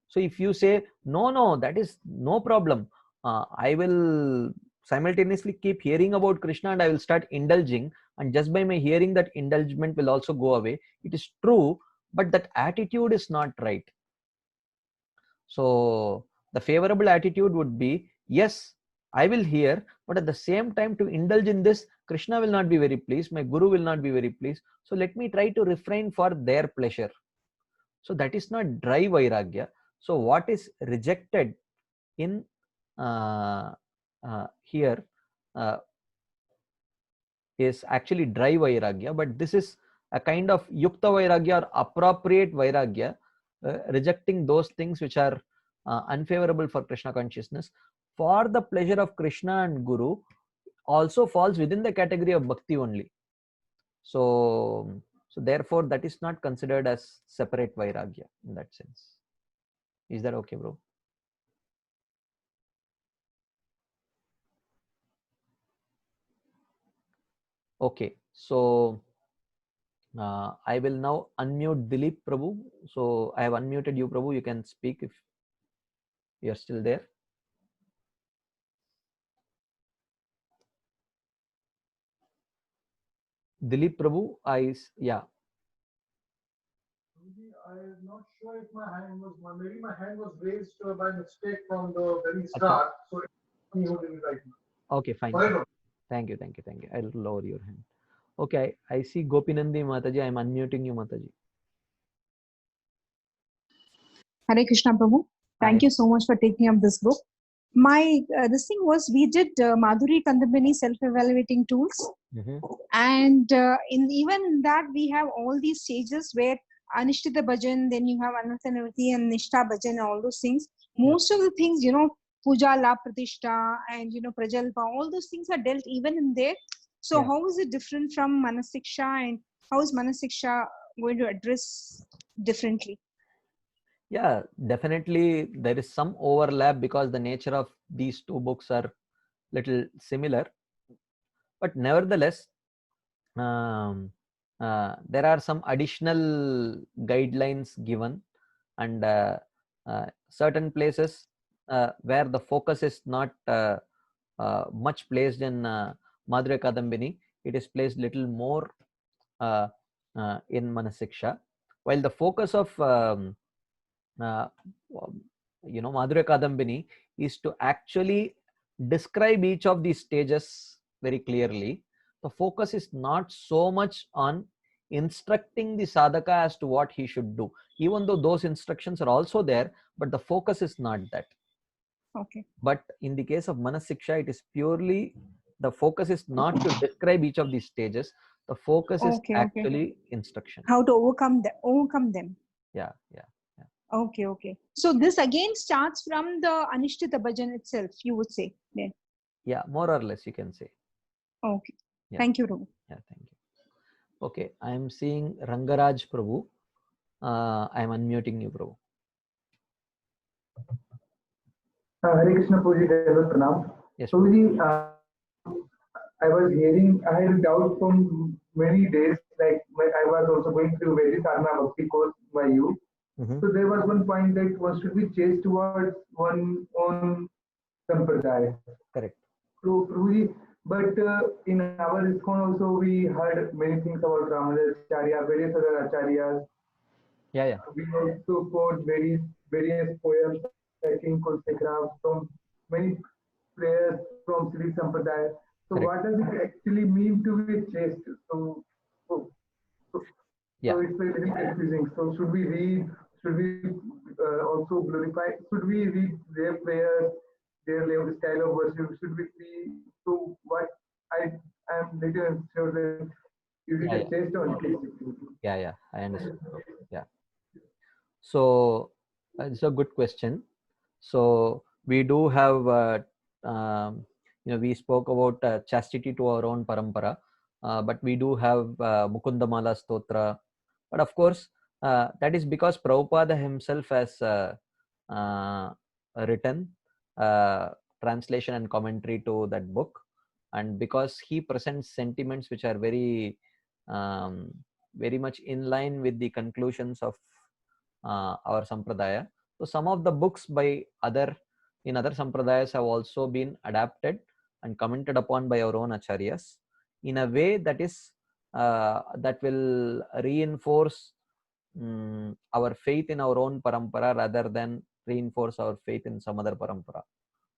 So if you say, no, that is no problem, I will simultaneously keep hearing about Krishna and I will start indulging, and just by my hearing, that indulgement will also go away. It is true, but that attitude is not right. So the favorable attitude would be, yes, I will hear, but at the same time, to indulge in this, Krishna will not be very pleased, my Guru will not be very pleased. So let me try to refrain for their pleasure. So that is not dry vairagya. So what is rejected in here is actually dry vairagya, but this is a kind of yukta vairagya or appropriate vairagya, rejecting those things which are unfavorable for Krishna consciousness for the pleasure of Krishna and Guru, also falls within the category of bhakti only. So therefore that is not considered as separate vairagya in that sense. Is that okay, bro? Okay, so I will now unmute Dilip Prabhu. So I have unmuted you, Prabhu. You can speak if you are still there. Dilip Prabhu, yeah. I'm not sure if my hand was, maybe my hand was raised by mistake from the very start. So it's me who did it right now. Okay, fine. Sorry, bro. Thank you. I'll lower your hand. Okay, I see Gopinandi Mataji. I'm unmuting you, Mataji. Hare Krishna Prabhu. Thank you so much for taking up this book. My this thing was, we did Madhuri Kandambini self-evaluating tools, and in even that we have all these stages where Anishtita Bhajan, then you have Anarthanavati and Nishta Bhajan, all those things. Most of the things, Puja, La Pratishta, and Prajalpa, all those things are dealt even in there. So how is it different from Manasiksha, and how is Manasiksha going to address differently? Yeah, definitely there is some overlap because the nature of these two books are little similar, but nevertheless there are some additional guidelines given, and certain places where the focus is not much placed in Madhuri Kadambini, it is placed little more in Manasiksha, while the focus of Madhuri Kadambini is to actually describe each of these stages very clearly. The focus is not so much on instructing the sadhaka as to what he should do, even though those instructions are also there, but the focus is not that. Okay. But in the case of Manasiksha, it is purely, the focus is not to describe each of these stages. The focus is actually instruction. How to overcome them. Yeah. Okay. So this again starts from the Anishtita Bhajan itself, you would say then. Yeah, more or less you can say. Okay. Yeah. Thank you, Prabhu. Yeah, thank you. Okay, I am seeing Rangaraj Prabhu. I am unmuting you, Prabhu. Hare Krishna Puji Pranam. Yes. Puji, I was hearing, I had a doubt from many days, like I was also going through very Sarna Bhakti course by you. So there was one point that one should be chased towards one own sampradaya. Correct. So Prabhuji, but in our ISKCON also we heard many things about Ramanujacharya, various other acharyas. Yeah. We also quote various poems, I think from many players from Sri Sampradaya. So Correct. what does it actually mean to be chaste? So it's very confusing. So should we read? Should we also glorify? Should we read their prayers, their style of worship? Should we see? So what I am little unsure that is it a chaste or chaste? Yeah, I understand. Yeah. So it's a good question. So we do have we spoke about chastity to our own parampara, but we do have Mukundamala Stotra. But of course, that is because Prabhupada himself has written translation and commentary to that book, and because he presents sentiments which are very much in line with the conclusions of our sampradaya. So some of the books by other sampradayas have also been adapted and commented upon by our own acharyas in a way that is that will reinforce our faith in our own parampara rather than reinforce our faith in some other parampara.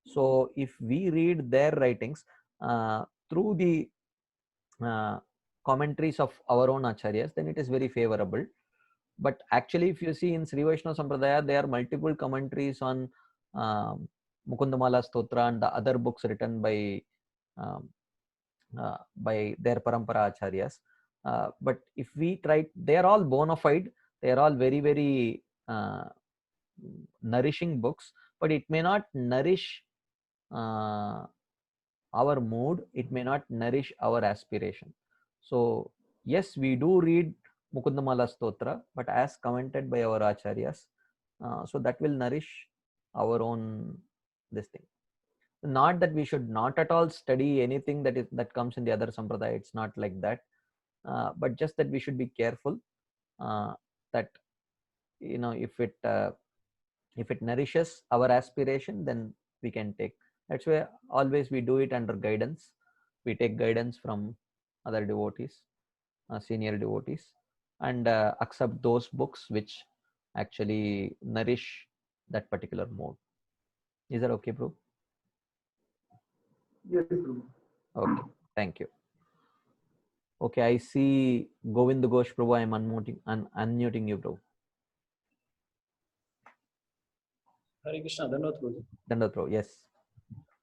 So if we read their writings through the commentaries of our own acharyas, then it is very favorable. But actually, if you see in Sri Vaishnava Sampradaya, there are multiple commentaries on Mukundamala Stotra and the other books written by their parampara acharyas. But if we try, they are all bona fide. They are all very, very nourishing books. But it may not nourish our mood. It may not nourish our aspiration. So yes, we do read Mukundamala Stotra, but as commented by our acharyas, so that will nourish our own this thing. Not that we should not at all study anything that comes in the other sampradaya. It's not like that, but just that we should be careful that if it nourishes our aspiration, then we can take. That's why always we do it under guidance. We take guidance from other devotees. senior devotees, and accept those books which actually nourish that particular mode. Is that okay, bro? Yes, Prabhu. Okay, thank you. Okay, I see Govind Ghosh, Prabhu. I am unmuting you, bro. Hare Krishna, Dandavat Prabhu. Dandavat, bro. Yes.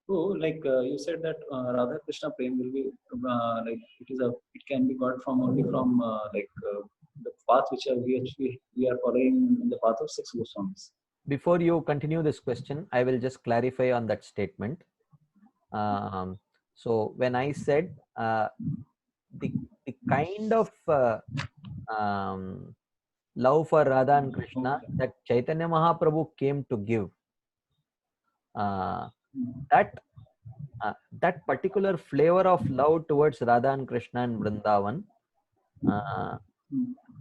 So, like you said that Radha Krishna Prem will be like it can be got from only from the path which we are following in the path of 6 Goswamis. Before you continue this question, I will just clarify on that statement. So when I said the kind of love for Radha and Krishna that Chaitanya Mahaprabhu came to give, that particular flavor of love towards Radha and Krishna and Vrindavan,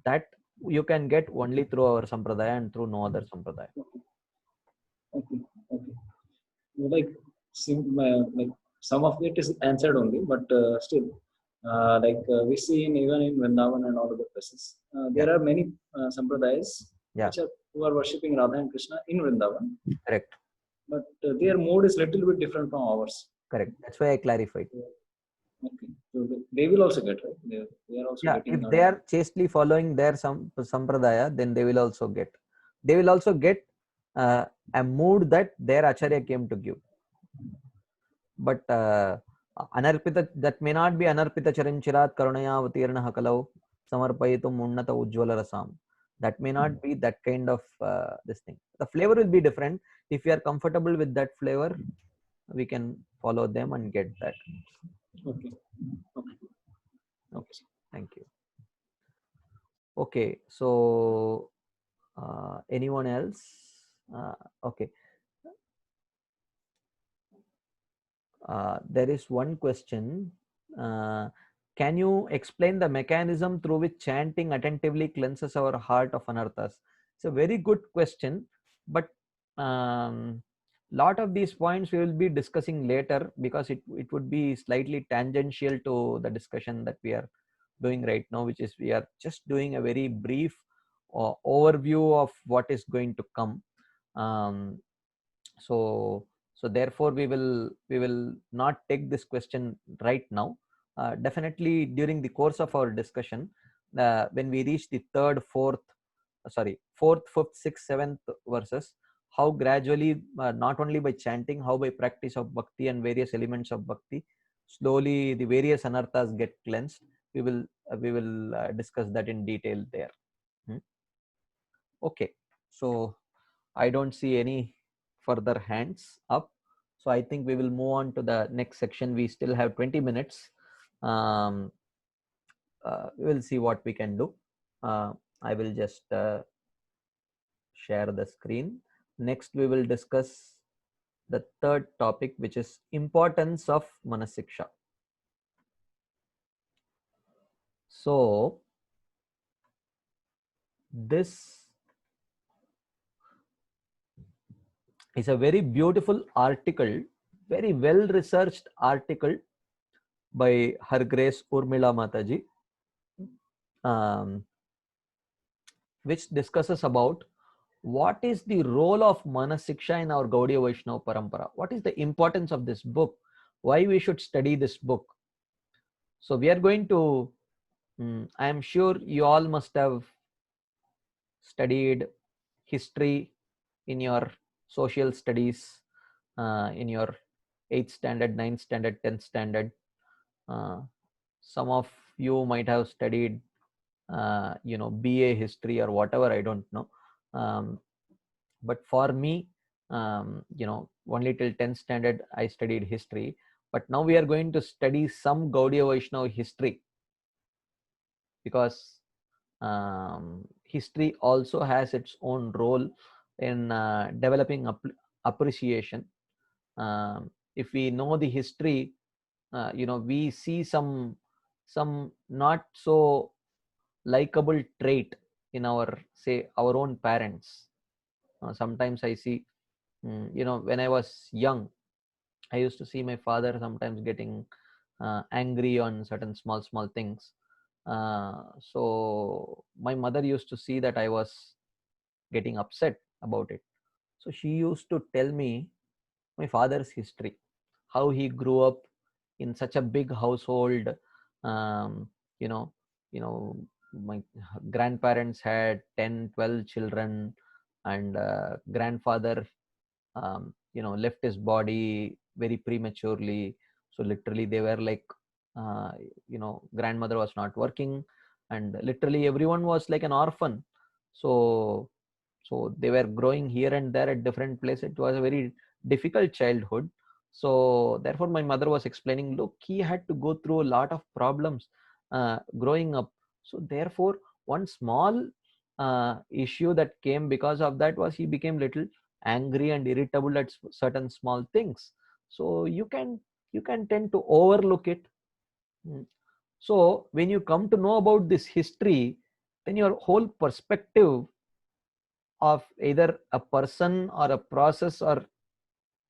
that you can get only through our sampradaya and through no other sampradaya. Okay. Like some of it is answered only, but still, we see even in Vrindavan and all other places, there are many sampradayas who are worshipping Radha and Krishna in Vrindavan. Correct. But their mode is little bit different from ours. Correct. That's why I clarified. Okay. So they will also get, right? They are also getting. If they are chastely following their sampradaya, then they will also get. They will also get a mood that their acharya came to give. But anarpita, that may not be anarpita charanchirat karunaya avatirna hakalau samarpayitum unnata ujjvala rasam. That may not be that kind of this thing. The flavor will be different. If you are comfortable with that flavor, we can follow them and get that. Okay. Thank you. Okay, so anyone else? Okay. There is one question. Can you explain the mechanism through which chanting attentively cleanses our heart of anarthas? It's a very good question, but lot of these points we will be discussing later, because it would be slightly tangential to the discussion that we are doing right now, which is we are just doing a very brief overview of what is going to come. So therefore we will not take this question right now. Definitely during the course of our discussion, when we reach the fourth, fifth, sixth, seventh verses, how gradually, not only by chanting, how by practice of bhakti and various elements of bhakti, slowly the various anarthas get cleansed. We will discuss that in detail there. Okay, so I don't see any further hands up, so I think we will move on to the next section. We still have 20 minutes. We will see what we can do. I will just share the screen. Next we will discuss the third topic, which is importance of Manasiksha. So this is a very beautiful article, very well researched article by Her Grace Urmila Mataji, which discusses about what is the role of Manasiksha in our Gaudiya Vaishnava Parampara. What is the importance of this book? Why we should study this book? So we are going to, I am sure you all must have studied history in your social studies, in your 8th standard, 9th standard, 10th standard. Some of you might have studied BA history or whatever, I don't know. But for me, only till 10th standard I studied history. But now we are going to study some Gaudiya Vaishnava history, because history also has its own role in developing appreciation. If we know the history, we see some not so likable trait in our own parents. Sometimes I see, when I was young, I used to see my father sometimes getting angry on certain small things. So my mother used to see that I was getting upset about it. So she used to tell me my father's history, how he grew up in such a big household. um, you know you know my grandparents had 10-12 children, and grandfather left his body very prematurely. So literally they were like, grandmother was not working, and literally everyone was like an orphan. So they were growing here and there at different places. It was a very difficult childhood. So therefore my mother was explaining, look, he had to go through a lot of problems growing up. So therefore one small issue that came because of that was he became little angry and irritable at certain small things. So you can tend to overlook it. So when you come to know about this history, then your whole perspective of either a person or a process, or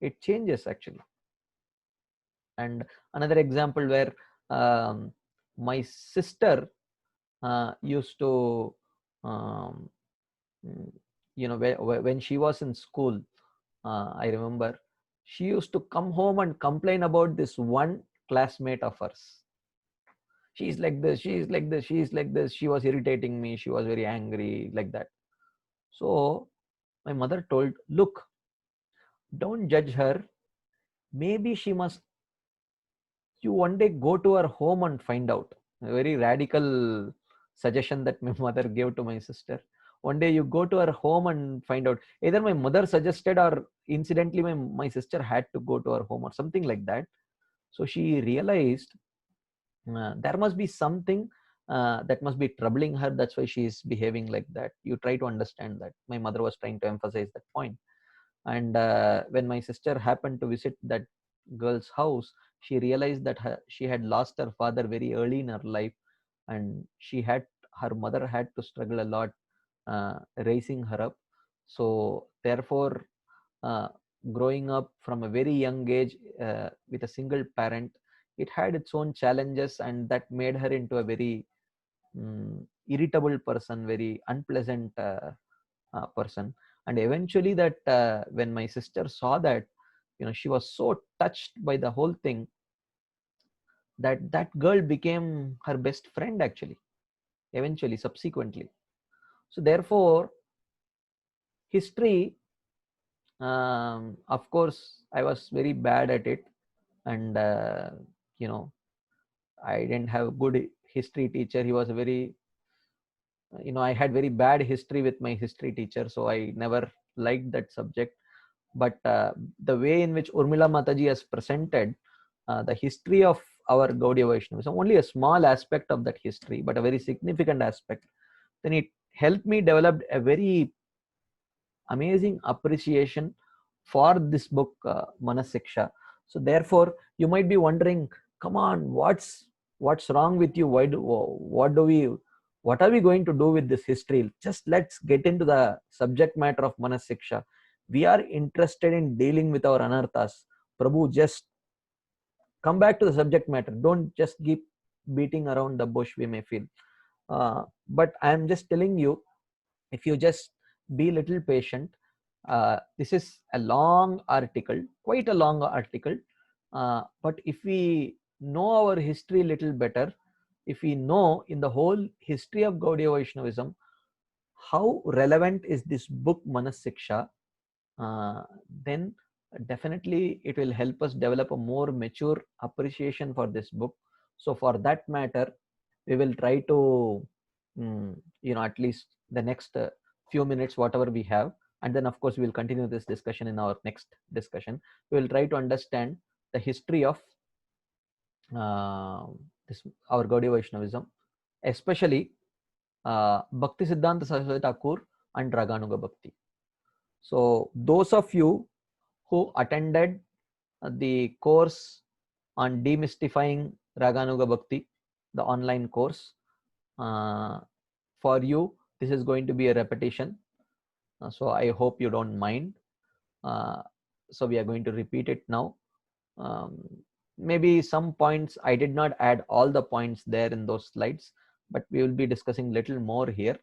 it changes actually. And another example where my sister used to when she was in school, I remember she used to come home and complain about this one classmate of hers. She's like this, she's like this, she's like this, she was irritating me, she was very angry, like that. So my mother told, look, don't judge her. Maybe she must, you one day go to her home and find out. A very radical suggestion that my mother gave to my sister. One day you go to her home and find out. Either my mother suggested, or incidentally my sister had to go to her home, or something like that. So she realized there must be something that must be troubling her. That's why she is behaving like that. You try to understand that. My mother was trying to emphasize that point. And when my sister happened to visit that girl's house, she realized that she had lost her father very early in her life, and her mother had to struggle a lot raising her up. So therefore growing up from a very young age with a single parent, it had its own challenges, and that made her into a very irritable person, very unpleasant person. And eventually that when my sister saw that, she was so touched by the whole thing, that girl became her best friend actually, eventually, subsequently. So therefore history, of course I was very bad at it, and I didn't have a good history teacher. He was a very, I had very bad history with my history teacher, so I never liked that subject. But the way in which Urmila Mataji has presented the history of our Gaudiya Vaishnavism, only a small aspect of that history, but a very significant aspect, then it helped me develop a very amazing appreciation for this book, Manasiksha. So therefore you might be wondering, come on, what's wrong with you? What are we going to do with this history? Just let's get into the subject matter of Manasiksha. We are interested in dealing with our anarthas. Prabhu, just come back to the subject matter. Don't just keep beating around the bush, we may feel. But I am just telling you, if you just be a little patient, this is a long article, quite a long article. But if we know our history a little better, if we know in the whole history of Gaudiya Vaishnavism, how relevant is this book Manasiksha, then definitely it will help us develop a more mature appreciation for this book. So for that matter, we will try to, at least the next few minutes, whatever we have, and then of course we will continue this discussion in our next discussion. We will try to understand the history of our Gaudiya Vaishnavism, especially Bhakti Siddhanta Saraswati Thakur and Raganuga Bhakti. So those of you who attended the course on demystifying Raganuga Bhakti, the online course, for you this is going to be a repetition. So I hope you don't mind. So we are going to repeat it now. Maybe some points I did not add all the points there in those slides, but we will be discussing little more here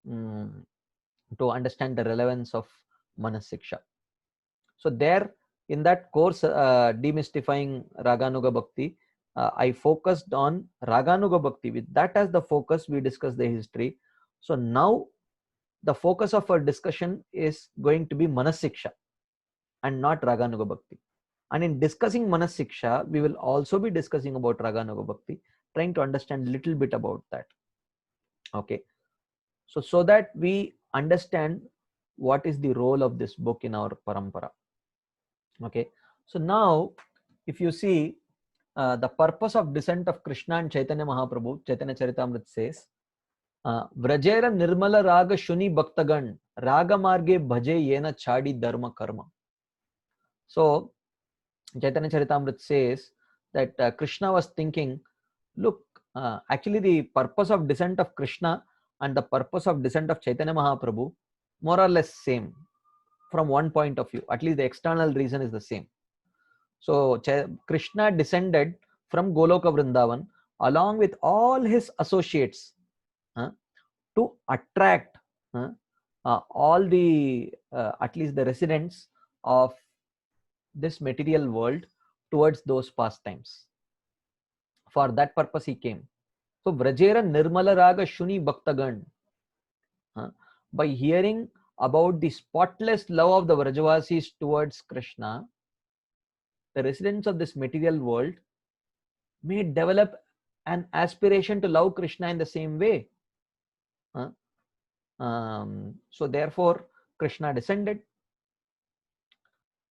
to understand the relevance of Manasiksha. So there in that course, demystifying Raganuga Bhakti, I focused on Raganuga Bhakti. With that as the focus, we discussed the history. So now the focus of our discussion is going to be Manasiksha and not Raganuga Bhakti. And in discussing Manasiksha, we will also be discussing about Raganuga Bhakti, trying to understand a little bit about that. Okay. So that we understand what is the role of this book in our parampara. Okay. So now, if you see the purpose of descent of Krishna and Chaitanya Mahaprabhu, Chaitanya Charitamrita says, Vrajera Nirmala Raga Shuni Bhaktagan Raga Marge Bhaje Yena Chadi Dharma Karma. So Chaitanya Charitamrita says that Krishna was thinking, look, actually the purpose of descent of Krishna and the purpose of descent of Chaitanya Mahaprabhu more or less same from one point of view. At least the external reason is the same. So Krishna descended from Goloka Vrindavan along with all his associates to attract all the at least the residents of this material world towards those pastimes. For that purpose he came. So Vrajera Nirmala Raga Shuni Bhaktagan, by hearing about the spotless love of the Vrajavasis towards Krishna, the residents of this material world may develop an aspiration to love Krishna in the same way. So therefore Krishna descended,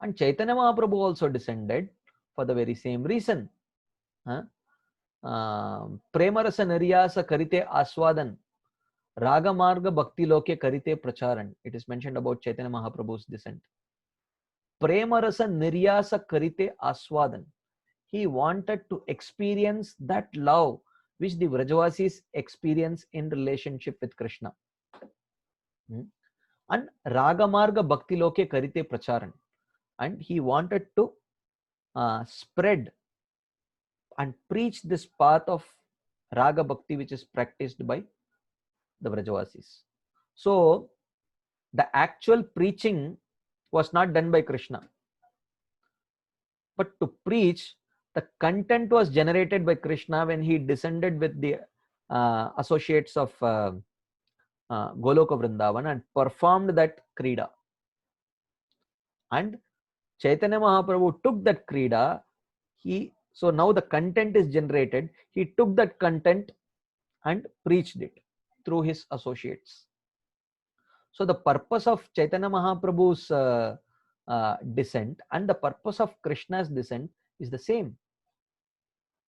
and Chaitanya Mahaprabhu also descended for the very same reason. Premarasa Niryasa Karite Aswadan Raga Marga Bhakti Loke Karite Pracharan. It is mentioned about Chaitanya Mahaprabhu's descent. Premarasa Niryasa Karite Aswadan. He wanted to experience that love which the Vrajavasis experience in relationship with Krishna. And Raga Marga Bhakti Loke Karite Pracharan. And he wanted to spread and preach this path of Raga Bhakti which is practiced by the Vrajavasis. So the actual preaching was not done by Krishna, but to preach, the content was generated by Krishna when he descended with the associates of Goloka Vrindavan and performed that Krida. And Chaitanya Mahaprabhu took that Krida. So now the content is generated. He took that content and preached it through his associates. So the purpose of Chaitanya Mahaprabhu's descent and the purpose of Krishna's descent is the same,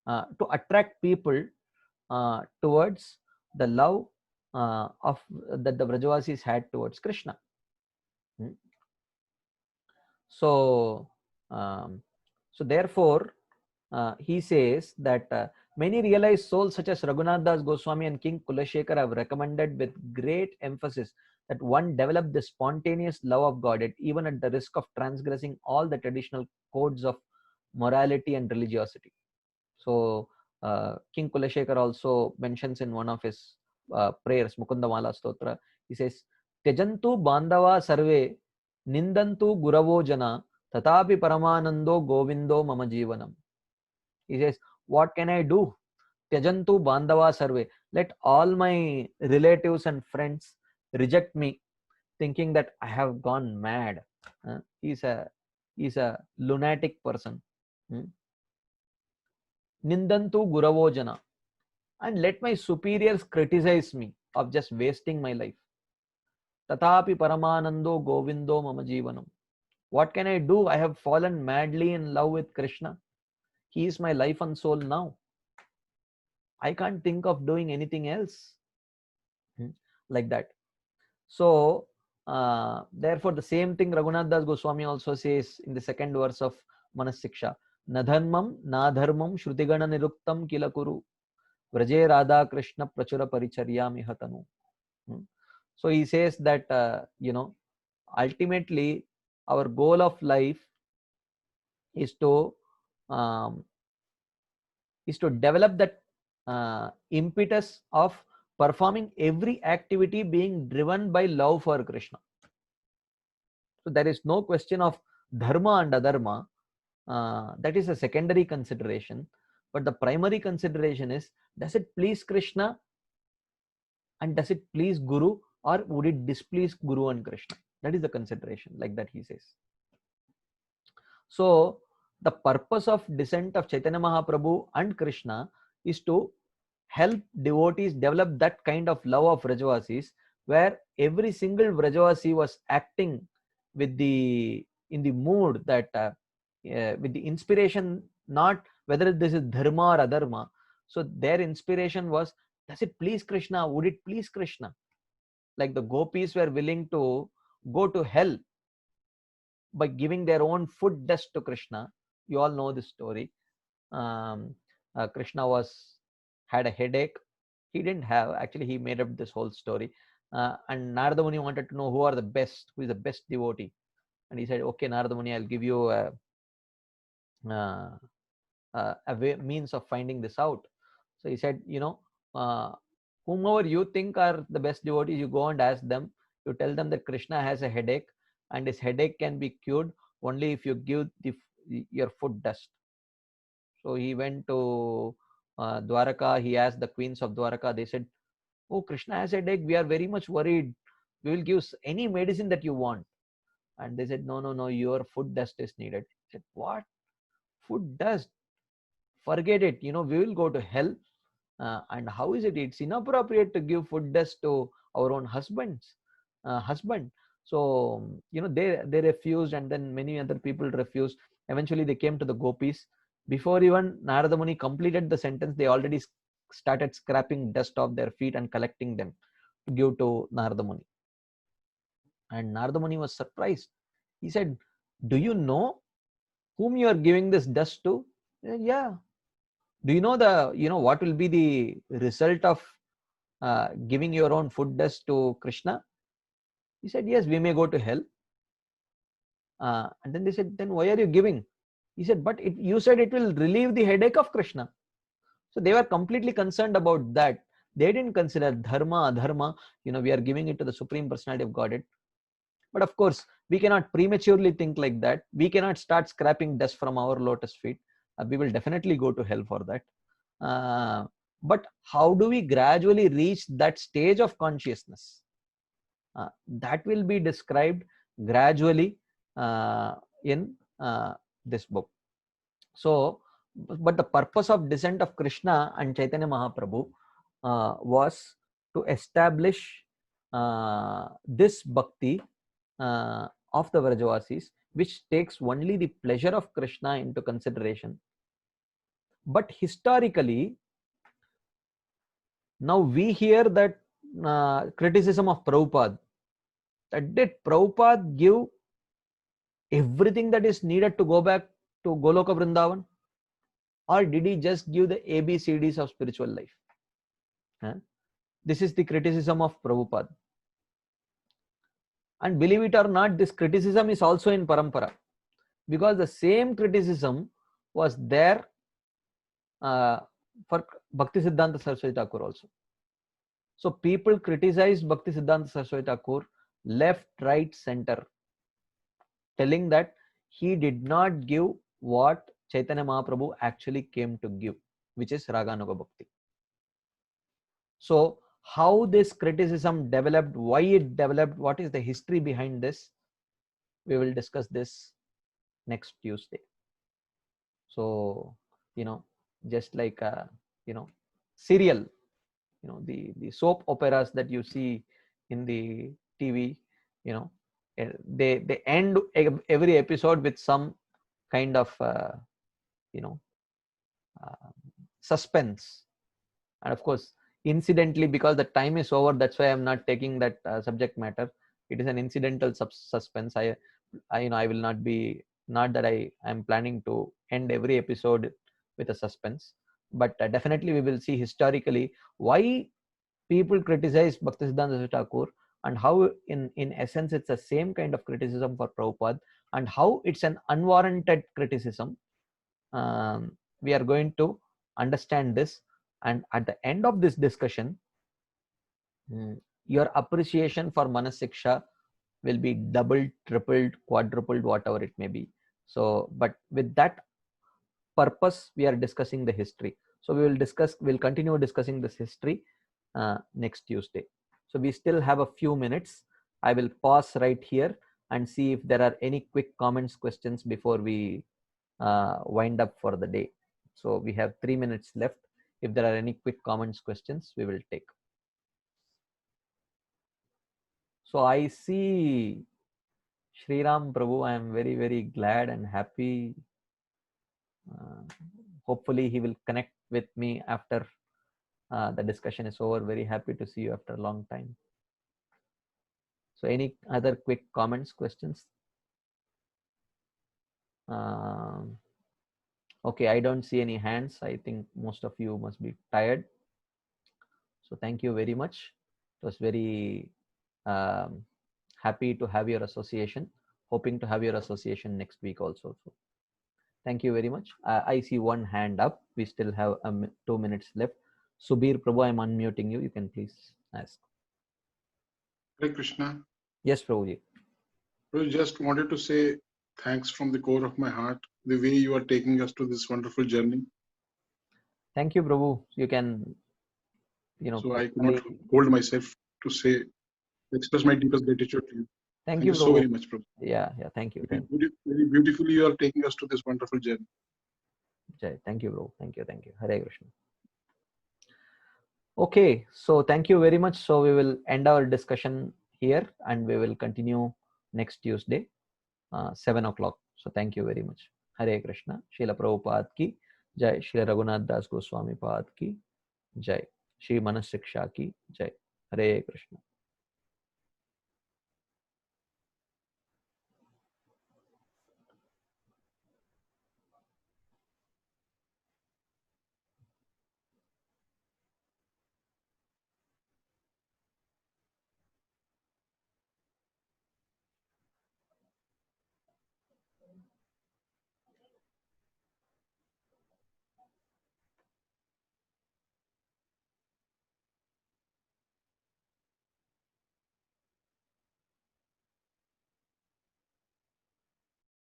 to attract people towards the love that the Vrajavasis had towards Krishna. So therefore he says that many realized souls such as Raghunath Das Goswami and King Kulashekar have recommended with great emphasis that one develop the spontaneous love of God, even at the risk of transgressing all the traditional codes of morality and religiosity. So King Kulashekar also mentions in one of his prayers, Mukundamala Stotra, he says, Tejantu bandava sarve nindantu guravo jana tatapi paramanando govindo mama jivanam. He says, what can I do? Tejantu bandava sarve. Let all my relatives and friends reject me, thinking that I have gone mad. He's a lunatic person. Nindantu guravo jana. And let my superiors criticize me of just wasting my life. Tatapi paramanando govindo mama jivanam. What can I do? I have fallen madly in love with Krishna. He is my life and soul now. I can't think of doing anything else. Like that. So therefore the same thing Raghunath Das Goswami also says in the second verse of Manasiksha. Nadharmam nadharmam shrutigana niruktam kilakuru vraje radha krishna prachura paricharyami hatanu. So he says that ultimately our goal of life is to develop that impetus of performing every activity being driven by love for Krishna. So there is no question of dharma and adharma. That is a secondary consideration. But the primary consideration is, does it please Krishna and does it please Guru, or would it displease Guru and Krishna? That is the consideration, like that he says. So the purpose of descent of Chaitanya Mahaprabhu and Krishna is to help devotees develop that kind of love of Vrajavasis, where every single Vrajavasi was acting with in the mood that with the inspiration, not whether this is dharma or adharma. So their inspiration was, does it please Krishna? Would it please Krishna? Like the gopis were willing to go to hell by giving their own food dust to Krishna. You all know this story. Krishna had a headache. He didn't have, actually he made up this whole story. And Narada Muni wanted to know who are the best, who is the best devotee. And he said, okay, Narada Muni, I'll give you a means of finding this out. So he said, whomever you think are the best devotees, you go and ask them. You tell them that Krishna has a headache, and his headache can be cured only if you give your foot dust. So he went to Dwaraka. He asked the queens of Dwaraka. They said, oh, Krishna has a headache. We are very much worried. We will give any medicine that you want. And they said, no, your foot dust is needed. He said, what? Foot dust? Forget it. We will go to hell. And how is it? It's inappropriate to give foot dust to our own husband. So, they refused, and then many other people refused. Eventually, they came to the gopis. Before even Narada Muni completed the sentence, they already started scraping dust off their feet and collecting them to give to Narada Muni. And Narada Muni was surprised. He said, do you know whom you are giving this dust to? He said, yeah. Do you know what will be the result of giving your own foot dust to Krishna? He said, yes, we may go to hell. And then they said, then why are you giving? He said, but you said it will relieve the headache of Krishna. So they were completely concerned about that. They didn't consider dharma, adharma. We are giving it to the Supreme Personality of Godhead. But of course, we cannot prematurely think like that. We cannot start scrapping dust from our lotus feet. We will definitely go to hell for that. But how do we gradually reach that stage of consciousness? That will be described gradually in this book. So, but the purpose of descent of Krishna and Chaitanya Mahaprabhu was to establish this bhakti of the Vrajavasis, which takes only the pleasure of Krishna into consideration. But historically, now we hear that criticism of Prabhupada. Did Prabhupada give everything that is needed to go back to Goloka Vrindavan? Or did he just give the ABCDs of spiritual life? This is the criticism of Prabhupada. And believe it or not, this criticism is also in Parampara. Because the same criticism was there for Bhaktisiddhanta Saraswati Thakur also. So people criticized Bhaktisiddhanta Saraswati Thakur left, right, center, telling that he did not give what Chaitanya Mahaprabhu actually came to give, which is Raganuga Bhakti. So how this criticism developed, why it developed, what is the history behind this, we will discuss this next Tuesday. So, just like, serial, the soap operas that you see in the TV, they end every episode with some kind of, suspense. And of course, incidentally, because the time is over, that's why I'm not taking that subject matter. It is an incidental suspense. I will not be, not that I am planning to end every episode with a suspense, but definitely we will see historically why people criticize Bhaktisiddhanta Thakur and how in essence it's the same kind of criticism for Prabhupada, and how it's an unwarranted criticism. We are going to understand this And at the end of this discussion, your appreciation for Manasiksha will be doubled, tripled, quadrupled, whatever it may be. So, but with that purpose, we are discussing the history. So we'll continue discussing this history next Tuesday. So we still have a few minutes. I will pause right here and see if there are any quick comments, questions before we wind up for the day. So we have 3 minutes left. If there are any quick comments, questions, we will take. So I see Shriram Prabhu. I am very, very glad and happy. Hopefully he will connect with me after the discussion is over. Very happy to see you after a long time. So any other quick comments, questions? Okay, I don't see any hands. I think most of you must be tired. So thank you very much. It was very happy to have your association. Hoping to have your association next week also. So thank you very much. I see one hand up. We still have 2 minutes left. Subir Prabhu, I'm unmuting you. You can please ask. Hare Krishna. Yes, Prabhuji. I just wanted to say thanks from the core of my heart, the way you are taking us to this wonderful journey. Thank you, Prabhu. You can, So I could not hold myself to say, express my deepest gratitude to you. Thank you, so very much, Prabhu. Yeah, thank you. Very beautifully, you are taking us to this wonderful journey. Jai. Thank you, bro. Thank you. Hare Krishna. Okay, so thank you very much. So we will end our discussion here and we will continue next Tuesday, 7 o'clock. So thank you very much. Hare Krishna. Srila Prabhupada ki Jai. Srila Raghunath Das Goswami Pad ki Jai. Shri Manasiksha ki Jai. Hare Krishna.